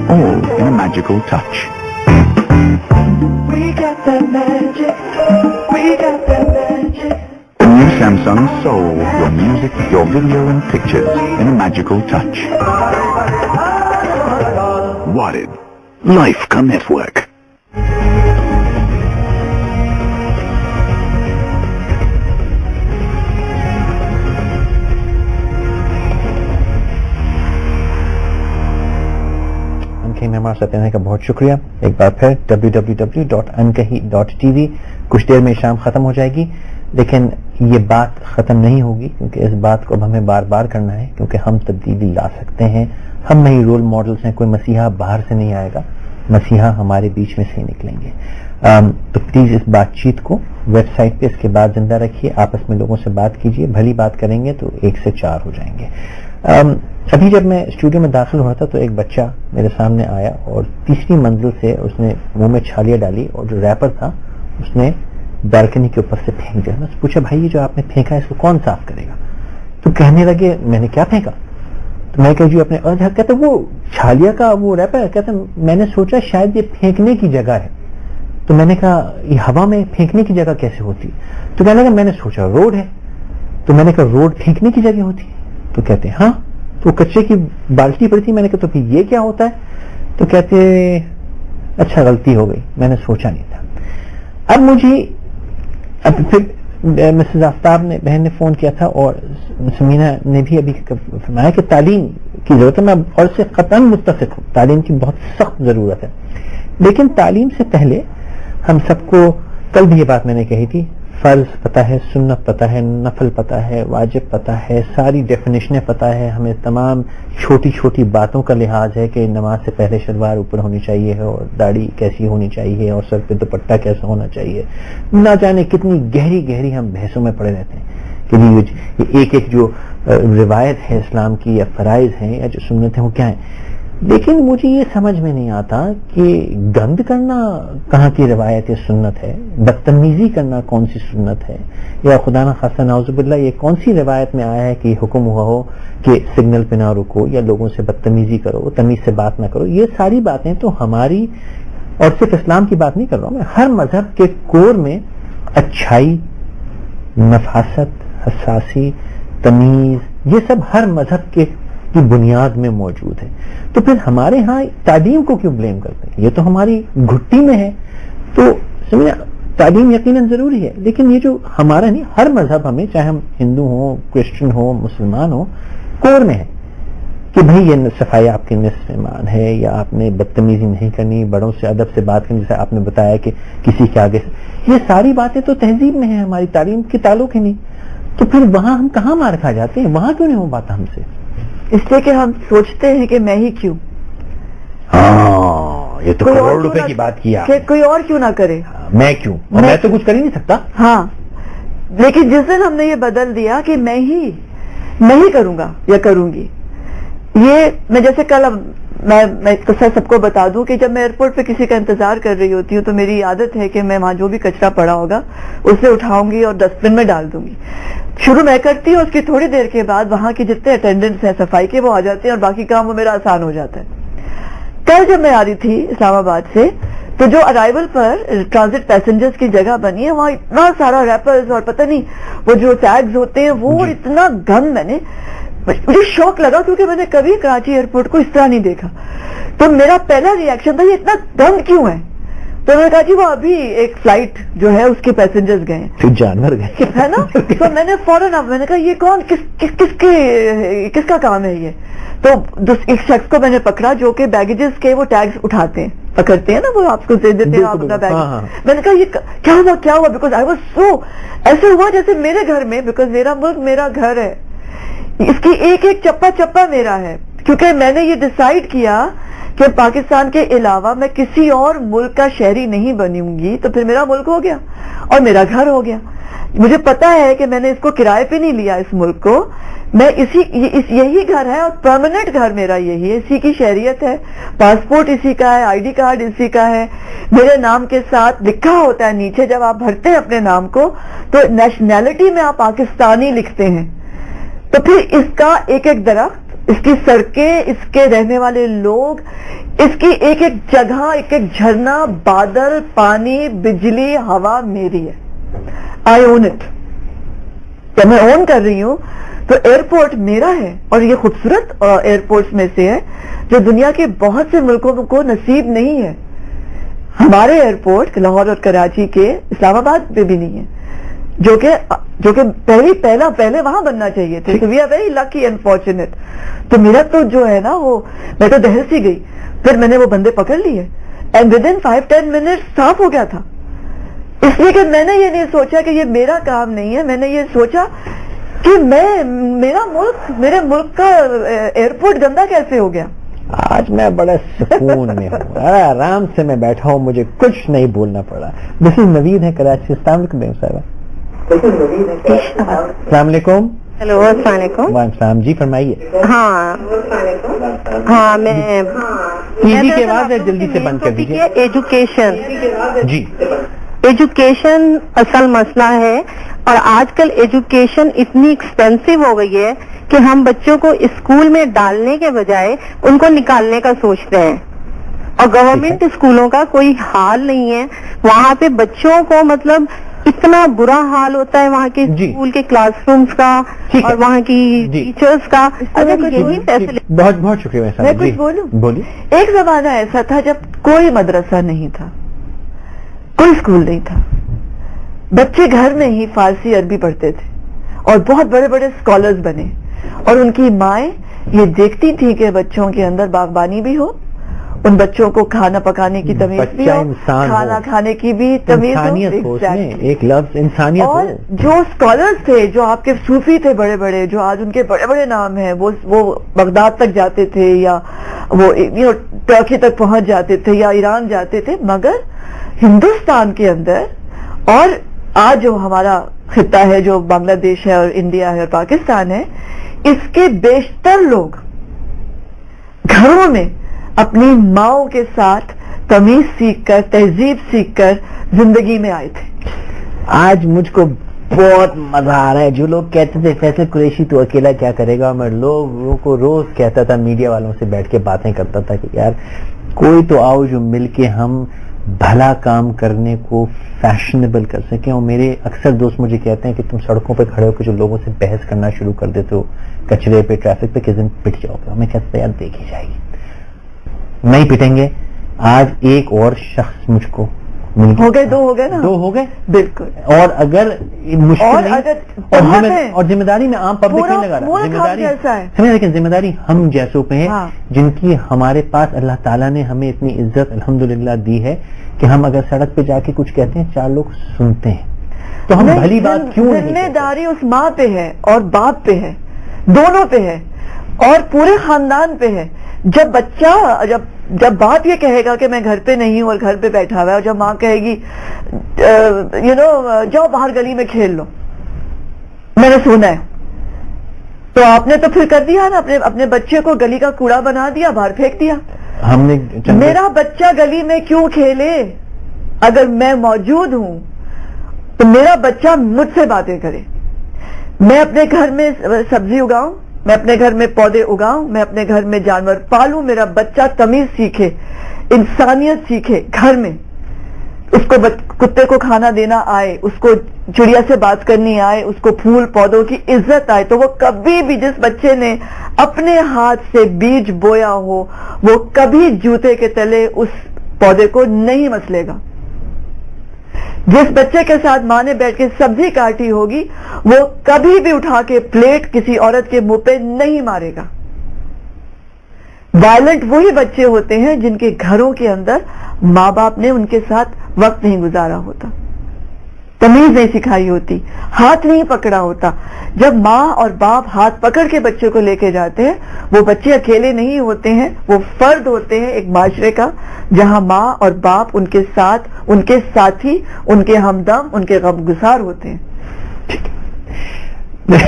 all in a magical touch. We got the magic. We got the magic. The new Samsung Soul. Your music, your video and pictures in a magical touch. Wanted. Life ka Network. میں ہمارے ساتھ رہنے کا بہت شکریہ. ایک بار پھر www.ankahi.tv. کچھ دیر میں شام ختم ہو جائے گی. لیکن یہ بات ختم نہیں ہوگی، کیونکہ اس بات کو اب ہمیں بار بار کرنا ہے، کیونکہ ہم تبدیلی لا سکتے ہیں، ہم نہیں رول ماڈلز ہیں، کوئی مسیحا باہر سے نہیں آئے گا، مسیحا ہمارے بیچ میں سے ہی نکلیں گے. تو پلیز اس بات چیت کو ویب سائٹ پہ اس کے بعد زندہ رکھیے، آپس میں لوگوں سے بات کیجیے، بھلی بات کریں گے تو 1 سے 4 ہو جائیں گے. ابھی جب میں اسٹوڈیو میں داخل ہوا تھا تو ایک بچہ میرے سامنے آیا اور تیسری منزل سے اس نے منہ میں چھالیاں ڈالی اور جو ریپر تھا اس نے بالکنی کے اوپر سے پھینک دیا. میں نے پوچھا بھائی یہ جو آپ نے پھینکا اس کو کون صاف کرے گا؟ تو کہنے لگے میں نے کیا پھینکا؟ تو میں کہا جی اپنے کہتے وہ چھالیا کا وہ ریپر کہتے میں نے سوچا شاید یہ پھینکنے کی جگہ ہے. تو میں نے کہا یہ ہوا میں پھینکنے کی جگہ کیسے ہوتی؟ تو کہنے لگا میں نے سوچا روڈ ہے. تو میں نے کہا روڈ پھینکنے کی جگہ ہوتی ہے؟ تو کہتے ہاں. تو کچرے کی بالٹی پڑی تھی. میں نے کہا تو پھر یہ کیا ہوتا ہے؟ تو کہتے اچھا غلطی ہو گئی، میں نے سوچا نہیں تھا. اب پھر مسز آفتاب نے بہن نے فون کیا تھا اور سمینا نے بھی ابھی فرمایا کہ تعلیم کی ضرورت ہے. میں اور سے قطعاً متفق ہوں، تعلیم کی بہت سخت ضرورت ہے، لیکن تعلیم سے پہلے ہم سب کو، کل بھی یہ بات میں نے کہی تھی، فرض پتا ہے، سنت پتا ہے، نفل پتا ہے، واجب پتا ہے، ساری ڈیفینیشنیں پتا ہے، ہمیں تمام چھوٹی چھوٹی باتوں کا لحاظ ہے کہ نماز سے پہلے شلوار اوپر ہونی چاہیے اور داڑھی کیسی ہونی چاہیے اور سر پہ دوپٹہ کیسا ہونا چاہیے. نہ جانے کتنی گہری گہری ہم بحثوں میں پڑے رہتے ہیں کہ یہ ایک ایک جو روایت ہے اسلام کی یا فرائض ہیں یا جو سنت ہیں وہ کیا ہیں. لیکن مجھے یہ سمجھ میں نہیں آتا کہ گند کرنا کہاں کی روایت یا سنت ہے، بدتمیزی کرنا کون سی سنت ہے، یا خدا نہ خاصہ نعوذ باللہ یہ کون سی روایت میں آیا ہے کہ حکم ہوا ہو کہ سگنل پہ نہ رکو یا لوگوں سے بدتمیزی کرو، تمیز سے بات نہ کرو. یہ ساری باتیں تو ہماری، اور صرف اسلام کی بات نہیں کر رہا ہوں میں، ہر مذہب کے کور میں اچھائی، نفاست، حساسی، تمیز، یہ سب ہر مذہب کی بنیاد میں موجود ہے. تو پھر ہمارے ہاں تعلیم کو کیوں بلیم کرتے ہیں؟ یہ تو ہماری گھٹی میں ہے. تو سمجھا تعلیم یقیناً ضروری ہے، لیکن یہ جو ہمارا نہیں، ہر مذہب ہمیں، چاہے ہم ہندو ہوں، کرسچن ہوں، مسلمان ہوں، کور میں ہے کہ بھائی یہ صفائی آپ کے نصف ایمان ہے، یا آپ نے بدتمیزی نہیں کرنی، بڑوں سے ادب سے بات کرنی، جیسے آپ نے بتایا کہ کسی کے آگے، یہ ساری باتیں تو تہذیب میں ہیں، ہماری تعلیم کے تعلق ہی نہیں. تو پھر وہاں ہم کہاں مار کھا جاتے ہیں؟ وہاں کیوں نہیں ہو پاتا ہم سے؟ اس لیے کہ ہم سوچتے ہیں کہ میں ہی کیوں. ہاں یہ تو کروڑ روپے کی بات کیا کہ کوئی اور کیوں نہ کرے، میں کیوں، میں تو کچھ کر ہی نہیں سکتا. ہاں لیکن جس دن ہم نے یہ بدل دیا کہ میں ہی کروں گا یا کروں گی، یہ میں جیسے کل میں سب کو بتا دوں کہ جب میں ایئرپورٹ پہ کسی کا انتظار کر رہی ہوتی ہوں تو میری عادت ہے کہ میں وہاں جو بھی کچرا پڑا ہوگا اسے اٹھاؤں گی اور ڈسٹ بن میں ڈال دوں گی. شروع میں کرتی ہوں، اس کی تھوڑی دیر کے بعد وہاں کی جتنے اٹینڈنٹس ہیں صفائی کے وہ آ جاتے ہیں اور باقی کام وہ میرا آسان ہو جاتا ہے. کل جب میں آ رہی تھی اسلام آباد سے تو جو ارائیول پر ٹرانزٹ پیسنجرز کی جگہ بنی ہے وہاں اتنا سارا ریپرز اور پتہ نہیں وہ جو ٹیگز ہوتے ہیں وہ اتنا گند، مجھے شوق لگا کیونکہ میں نے کبھی کراچی ایئرپورٹ کو اس طرح نہیں دیکھا. تو میرا پہلا ری ایکشن تھا یہ اتنا گند کیوں ہے؟ تو میں نے کہا جی وہ ابھی ایک فلائٹ جو ہے اس کے پیسنجرز گئے ہیں، جانور گئے ہے نا. تو میں نے فوراً میں نے کہا یہ کون کس کا کام ہے یہ؟ تو ایک شخص کو میں نے پکڑا جو کہ بیگیجز کے وہ ٹیگز اٹھاتے ہیں، پکڑتے ہیں نا، وہ آپ کو دے دیتے ہیں آپ اپنا بیگ. میں نے کہا یہ کیا ہوا بیکاز آئی واز سو، ایسے ہوا جیسے میرے گھر میں، بیکاز میرا ملک میرا گھر ہے، اس کی ایک ایک چپا میرا ہے، کیونکہ میں نے یہ ڈیسائیڈ کیا کہ پاکستان کے علاوہ میں کسی اور ملک کا شہری نہیں بنوں گی، تو پھر میرا ملک ہو گیا اور میرا گھر ہو گیا. مجھے پتا ہے کہ میں نے اس کو کرائے پہ نہیں لیا، اس ملک کو میں یہی گھر ہے اور پرماننٹ گھر میرا یہی ہے، اسی کی شہریت ہے، پاسپورٹ اسی کا ہے، آئی ڈی کارڈ اسی کا ہے، میرے نام کے ساتھ لکھا ہوتا ہے نیچے جب آپ بھرتے ہیں اپنے نام کو تو نیشنلٹی میں آپ پاکستانی لکھتے ہیں. تو پھر اس کا ایک ایک درخت، اس کی سڑکیں، اس کے رہنے والے لوگ، اس کی ایک ایک جگہ، ایک ایک جھرنا، بادل، پانی، بجلی، ہوا میری ہے. آئی اون اٹ. جب میں اون کر رہی ہوں تو ایئرپورٹ میرا ہے اور یہ خوبصورت ایئرپورٹس میں سے ہے جو دنیا کے بہت سے ملکوں کو نصیب نہیں ہے. ہمارے ایئرپورٹ لاہور اور کراچی کے اسلام آباد پہ بھی نہیں ہے، جو کہ پہلے وہاں بننا چاہیے تھے. تو we are very lucky and fortunate. تو میرا تو جو ہے نا وہ میں تو دہل سی گئی. پھر میں نے وہ بندے پکڑ لیے اینڈ ود ان 5-10 منٹ صاف ہو گیا تھا. اس لیے کہ میں نے یہ نہیں سوچا کہ یہ میرا کام نہیں ہے, میں نے یہ سوچا کہ میرے ملک کا ایئرپورٹ گندا کیسے ہو گیا. آج میں بڑے سکون میں ہوں, آرام سے میں بیٹھا ہوں, مجھے کچھ نہیں بولنا پڑا. دس از نوید ہے کراچی. السلام علیکم بیگم صاحبہ. السلام علیکم. ہیلو السلام علیکم. وعلیکم السلام. جی فرمائیے. ہاں میں ٹی وی کی آواز ہے جلدی سے بند کر دیجیے. ایجوکیشن. جی ایجوکیشن اصل مسئلہ ہے, اور آج کل ایجوکیشن اتنی ایکسپینسو ہو گئی ہے کہ ہم بچوں کو اسکول میں ڈالنے کے بجائے ان کو نکالنے کا سوچتے ہیں, اور گورنمنٹ اسکولوں کا کوئی حال نہیں ہے. وہاں پہ بچوں کو مطلب اتنا برا حال ہوتا ہے وہاں کے اسکول کے کلاس رومز کا اور وہاں کی ٹیچرز کا. اگر یہی فیسلٹی. بہت بہت شکریہ. میں کچھ بولوں؟ بولیے. ایک زمانہ ایسا تھا جب کوئی مدرسہ نہیں تھا, کوئی اسکول نہیں تھا, بچے گھر میں ہی فارسی عربی پڑھتے تھے اور بہت بڑے بڑے اسکالرز بنے, اور ان کی مائیں یہ دیکھتی تھی کہ بچوں کے اندر باغبانی بھی ہو, ان بچوں کو کھانا پکانے کی تمیز بھی ہو, کھانا کھانے کی بھی تمیز ہو, ایک لفظ انسانیت. اور جو اسکالرز تھے, جو آپ کے صوفی تھے بڑے بڑے, جو آج ان کے بڑے بڑے نام ہیں, وہ بغداد تک جاتے تھے یا وہ ٹرکی تک پہنچ جاتے تھے یا ایران جاتے تھے, مگر ہندوستان کے اندر اور آج جو ہمارا خطہ ہے, جو بنگلہ دیش ہے اور انڈیا ہے اور پاکستان ہے, اس کے بیشتر لوگ گھروں میں اپنی ماؤں کے ساتھ تمیز سیکھ کر, تہذیب سیکھ کر زندگی میں آئے تھے. آج مجھ کو بہت مزہ آ رہا ہے. جو لوگ کہتے تھے فیصل قریشی تو اکیلا کیا کرے گا, میں لوگوں کو روز کہتا تھا, میڈیا والوں سے بیٹھ کے باتیں کرتا تھا کہ یار کوئی تو آؤ جو مل کے ہم بھلا کام کرنے کو فیشنیبل کر سکیں. اور میرے اکثر دوست مجھے کہتے ہیں کہ تم سڑکوں پہ کھڑے ہو کے جو لوگوں سے بحث کرنا شروع کر دیتے ہو کچرے پہ, ٹریفک پہ, کس دن پٹ جاؤ گے. میں کہتا یار دیکھی جائے گی, نہیں پٹیں گے. آج ایک اور شخص مجھ کو ہو گئے, 2 ہو گئے نا, 2 ہو گئے بالکل. اور اگر مشکل اور ذمہ داری میں عام پبلک نہیں لگا رہا, ذمہ داری لیکن ذمہ داری ہم جیسوں پہ ہے, جن کی ہمارے پاس اللہ تعالیٰ نے ہمیں اتنی عزت الحمدللہ دی ہے کہ ہم اگر سڑک پہ جا کے کچھ کہتے ہیں 4 لوگ سنتے ہیں, تو ہم بھلی بات کیوں نہیں. ذمہ داری اس ماں پہ ہے اور باپ پہ ہے, دونوں پہ ہے اور پورے خاندان پہ ہے. جب بچہ جب باپ یہ کہے گا کہ میں گھر پہ نہیں ہوں اور گھر پہ بیٹھا ہوا ہے, اور جب ماں کہے گی جاؤ باہر گلی میں کھیل لو, میں نے سنا ہے, تو آپ نے تو پھر کر دیا نا, اپنے بچے کو گلی کا کوڑا بنا دیا, باہر پھینک دیا. ہم نے میرا بچہ گلی میں کیوں کھیلے؟ اگر میں موجود ہوں تو میرا بچہ مجھ سے باتیں کرے. میں اپنے گھر میں سبزی اگاؤں, میں اپنے گھر میں پودے اگاؤں, میں اپنے گھر میں جانور پالوں, میرا بچہ تمیز سیکھے, انسانیت سیکھے گھر میں, اس کو کتے کو کھانا دینا آئے, اس کو چڑیا سے بات کرنی آئے, اس کو پھول پودوں کی عزت آئے. تو وہ کبھی بھی, جس بچے نے اپنے ہاتھ سے بیج بویا ہو, وہ کبھی جوتے کے تلے اس پودے کو نہیں مسلے گا. جس بچے کے ساتھ ماں نے بیٹھ کے سبزی کاٹی ہوگی, وہ کبھی بھی اٹھا کے پلیٹ کسی عورت کے منہ پہ نہیں مارے گا. وائلنٹ وہی بچے ہوتے ہیں جن کے گھروں کے اندر ماں باپ نے ان کے ساتھ وقت نہیں گزارا ہوتا, تمیز نہیں سکھائی ہوتی, ہاتھ نہیں پکڑا ہوتا. جب ماں اور باپ ہاتھ پکڑ کے بچے کو لے کے جاتے ہیں, وہ بچے اکیلے نہیں ہوتے ہیں, وہ فرد ہوتے ہیں ایک معاشرے کا, جہاں ماں اور باپ ان کے ساتھ, ان کے ساتھی, ان کے ہمدم, ان کے غمگسار ہوتے ہیں.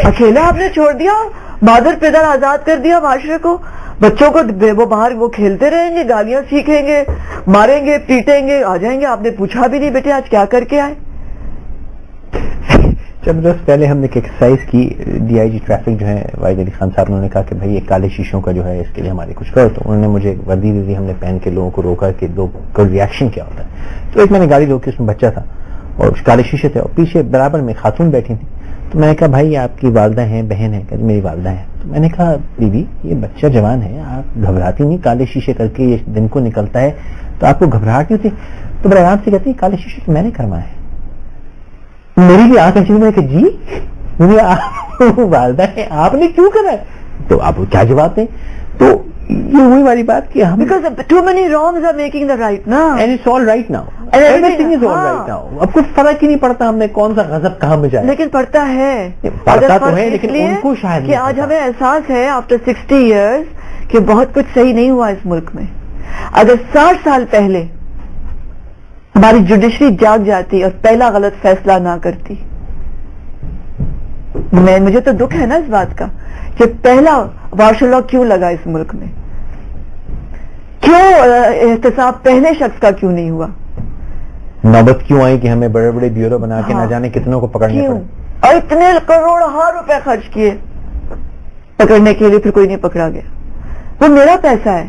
اکیلا آپ نے چھوڑ دیا, مادر پدر آزاد کر دیا معاشرے کو, بچوں کو وہ باہر وہ کھیلتے رہیں گے, گالیاں سیکھیں گے, ماریں گے, پیٹیں گے, آ جائیں گے. آپ نے پوچھا بھی نہیں بیٹے آج کیا کر کے آئے. چند روز پہلے ہم نے ایک ایکسرسائز کی, ڈی آئی جی ٹریفک جو ہے واحد علی خان صاحب, انہوں نے کہا کہ بھائی یہ کالے شیشوں کا جو ہے اس کے لیے ہمارے کچھ کرو. تو انہوں نے مجھے وردی دے دی, ہم نے پہن کے لوگوں کو روکا کہ لوگ کا ریئیکشن کیا ہوتا ہے. تو ایک میں نے گاڑی روکی, اس میں بچہ تھا اور کالے شیشے تھے, اور پیچھے برابر میں خاتون بیٹھی تھی. تو میں نے کہا بھائی آپ کی والدہ ہیں, بہن ہے؟ کہ میری والدہ ہیں. تو میں نے کہا بیوی یہ بچہ جوان ہے, آپ گھبراتی نہیں؟ کالے شیشے کر کے یہ دن کو نکلتا ہے تو آپ کو گھبراہٹ نہیں ہوتی؟ تو بڑے آرام سے کہتی ہے کالے شیشے تو میں نے کروایا ہے. میری بھی آنکھ اچھی, میں کہ جی میری والدہ ہے, آپ نے کیوں کرا ہے؟ تو آپ کیا جواب دیں؟ تو یہ وہی والی بات کہ ہم because too many wrongs are making the right now, and it's all right now. everything is all right now. اب کوئی فرق ہی نہیں پڑتا ہم نے کون سا غضب کہاں میں جائے. لیکن پڑتا ہے, پڑتا تو ہے, لیکن ان کو شاید کہ آج ہمیں احساس ہے آفٹر 60 years کہ بہت کچھ صحیح نہیں ہوا اس ملک میں. اگر 60 سال پہلے ہماری جوڈیشری جاگ جاتی اور پہلا غلط فیصلہ نہ کرتی, مجھے تو دکھ ہے نا اس بات کا کہ پہلا مارشل لا کیوں لگا اس ملک میں, کیوں احتساب پہلے شخص کا کیوں نہیں ہوا, نوبت کیوں آئی کہ ہمیں بڑے بڑے بیورو بنا کے نہ جانے کتنوں کو پکڑنے پڑے, اور اتنے کروڑوں روپے خرچ کیے پکڑنے کے لیے, پھر کوئی نہیں پکڑا گیا. وہ میرا پیسہ ہے,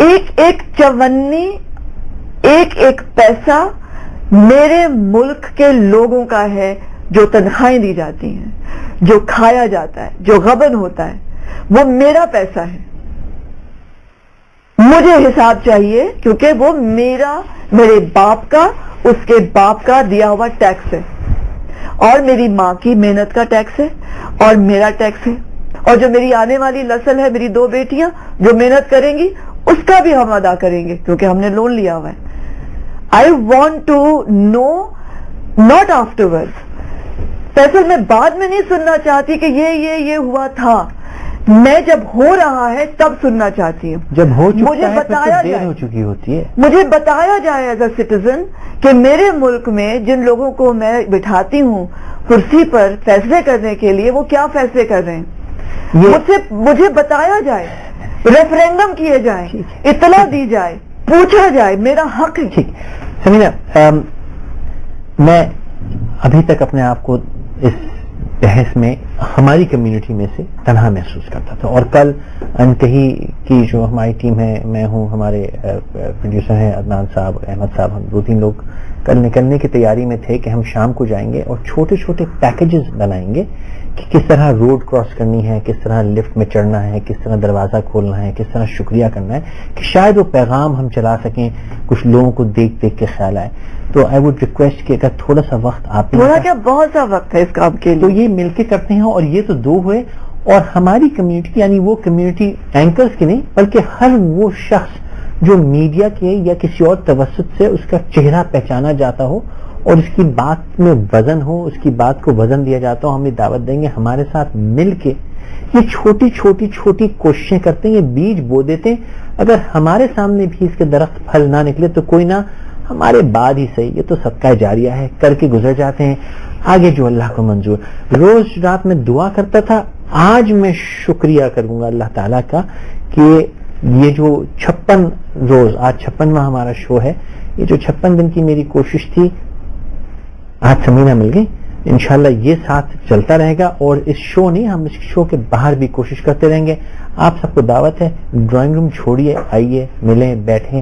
ایک ایک چونی, ایک ایک پیسہ میرے ملک کے لوگوں کا ہے, جو تنخواہیں دی جاتی ہیں, جو کھایا جاتا ہے, جو غبن ہوتا ہے, وہ میرا پیسہ ہے. مجھے حساب چاہیے کیونکہ وہ میرے باپ کا, اس کے باپ کا دیا ہوا ٹیکس ہے, اور میری ماں کی محنت کا ٹیکس ہے, اور میرا ٹیکس ہے, اور جو میری آنے والی نسل ہے, میری 2 بیٹیاں جو محنت کریں گی اس کا بھی ہم ادا کریں گے کیونکہ ہم نے لون لیا ہوا ہے. I want to know not afterward. فیصل میں بعد میں نہیں سننا چاہتی کہ یہ ہوا تھا, میں جب ہو رہا ہے تب سننا چاہتی ہوں. جب ہو چکا مجھے ہے بتایا دیر ہو چکی ہوتی ہے. مجھے بتایا جائے ایز اے سٹیزن کہ میرے ملک میں جن لوگوں کو میں بٹھاتی ہوں کرسی پر فیصلے کرنے کے لیے, وہ کیا فیصلے کر رہے ہیں, مجھے بتایا جائے, ریفرینڈم کیے جائیں, اطلاع دی جائے, پوچھا جائے, میرا حق ہے. سمینا, میں ابھی تک اپنے آپ کو اس بحث میں ہماری کمیونٹی میں سے تنہا محسوس کرتا تھا, اور کل انتہی کی جو ہماری ٹیم ہے, میں ہوں, ہمارے پروڈیوسر ہیں عدنان صاحب, احمد صاحب, ہم 2-3 لوگ کل نکلنے کی تیاری میں تھے کہ ہم شام کو جائیں گے اور چھوٹے چھوٹے پیکیجز بنائیں گے کہ کس طرح روڈ کراس کرنی ہے, کس طرح لفٹ میں چڑھنا ہے, کس طرح دروازہ کھولنا ہے, کس طرح شکریہ کرنا ہے, کہ شاید وہ پیغام ہم چلا سکیں, کچھ لوگوں کو دیکھ کے خیال آئے. تو آئی وڈ ریکویسٹ کہ اگر تھوڑا سا وقت آپ, تھوڑا کیا بہت سا وقت ہے اس کام کے لیے, تو یہ مل کے کرتے ہیں. اور یہ تو 2 ہوئے, اور ہماری کمیونٹی یعنی وہ کمیونٹی اینکرز کی نہیں, بلکہ ہر وہ شخص جو میڈیا کے یا کسی اور توسط سے اس کا چہرہ پہچانا جاتا ہو اور اس کی بات میں وزن ہو, اس کی بات کو وزن دیا جاتا ہو, ہم یہ دعوت دیں گے ہمارے ساتھ مل کے یہ چھوٹی چھوٹی چھوٹی کوششیں کرتے ہیں, یہ بیج بو دیتے ہیں. اگر ہمارے سامنے بھی اس کے درخت پھل نہ نکلے تو کوئی نہ, ہمارے بعد ہی صحیح, یہ تو صدقہ جاریہ ہے, کر کے گزر جاتے ہیں. آگے جو اللہ کو منظور. روز رات میں دعا کرتا تھا, آج میں شکریہ کروں گا اللہ تعالیٰ کا کہ یہ جو 56 روز, آج 56واں ہمارا شو ہے, یہ جو 56 دن کی میری کوشش تھی آج سمینا مل گئی. انشاءاللہ یہ ساتھ چلتا رہے گا, اور اس شو نہیں, ہم اس شو کے باہر بھی کوشش کرتے رہیں گے. آپ سب کو دعوت ہے, ڈرائنگ روم چھوڑیے, آئیے, ملیں, بیٹھیں,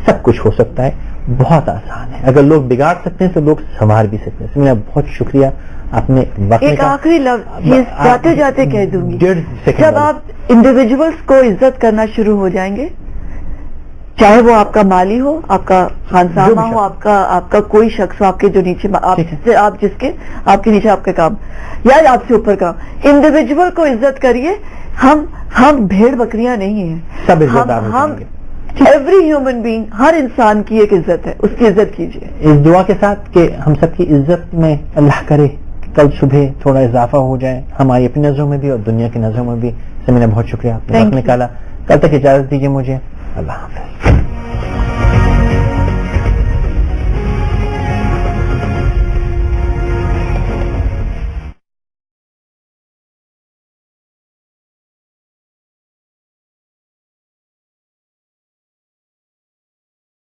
سب کچھ ہو سکتا ہے, بہت آسان ہے. اگر لوگ بگاڑ سکتے ہیں تو لوگ سنوار بھی سکتے ہیں. سمینا بہت شکریہ آپ نے وقت. ایک آخری لفظ جاتے جاتے کہہ دوں گی, جب آپ انڈیویجولس کو عزت کرنا شروع ہو جائیں گے, چاہے وہ آپ کا مالی ہو, آپ کا خانسامہ ہو, آپ کا کوئی شخص ہو, آپ کے جو نیچے آپ کے نیچے آپ کے کام یا آپ سے اوپر کام, انڈیویجول کو عزت کریے. ہم بھیڑ بکریاں نہیں ہیں, سب ہم ایوری ہیومن بینگ, ہر انسان کی ایک عزت ہے, اس کی عزت کیجیے. اس دعا کے ساتھ کہ ہم سب کی عزت میں اللہ کرے کل صبح تھوڑا اضافہ ہو جائے, ہماری اپنی نظروں میں بھی اور دنیا کی نظروں میں بھی. سمینا بہت شکریہ آپ نے وقت نکالا. کل تک اجازت دیجیے مجھے. اللہ حافظ.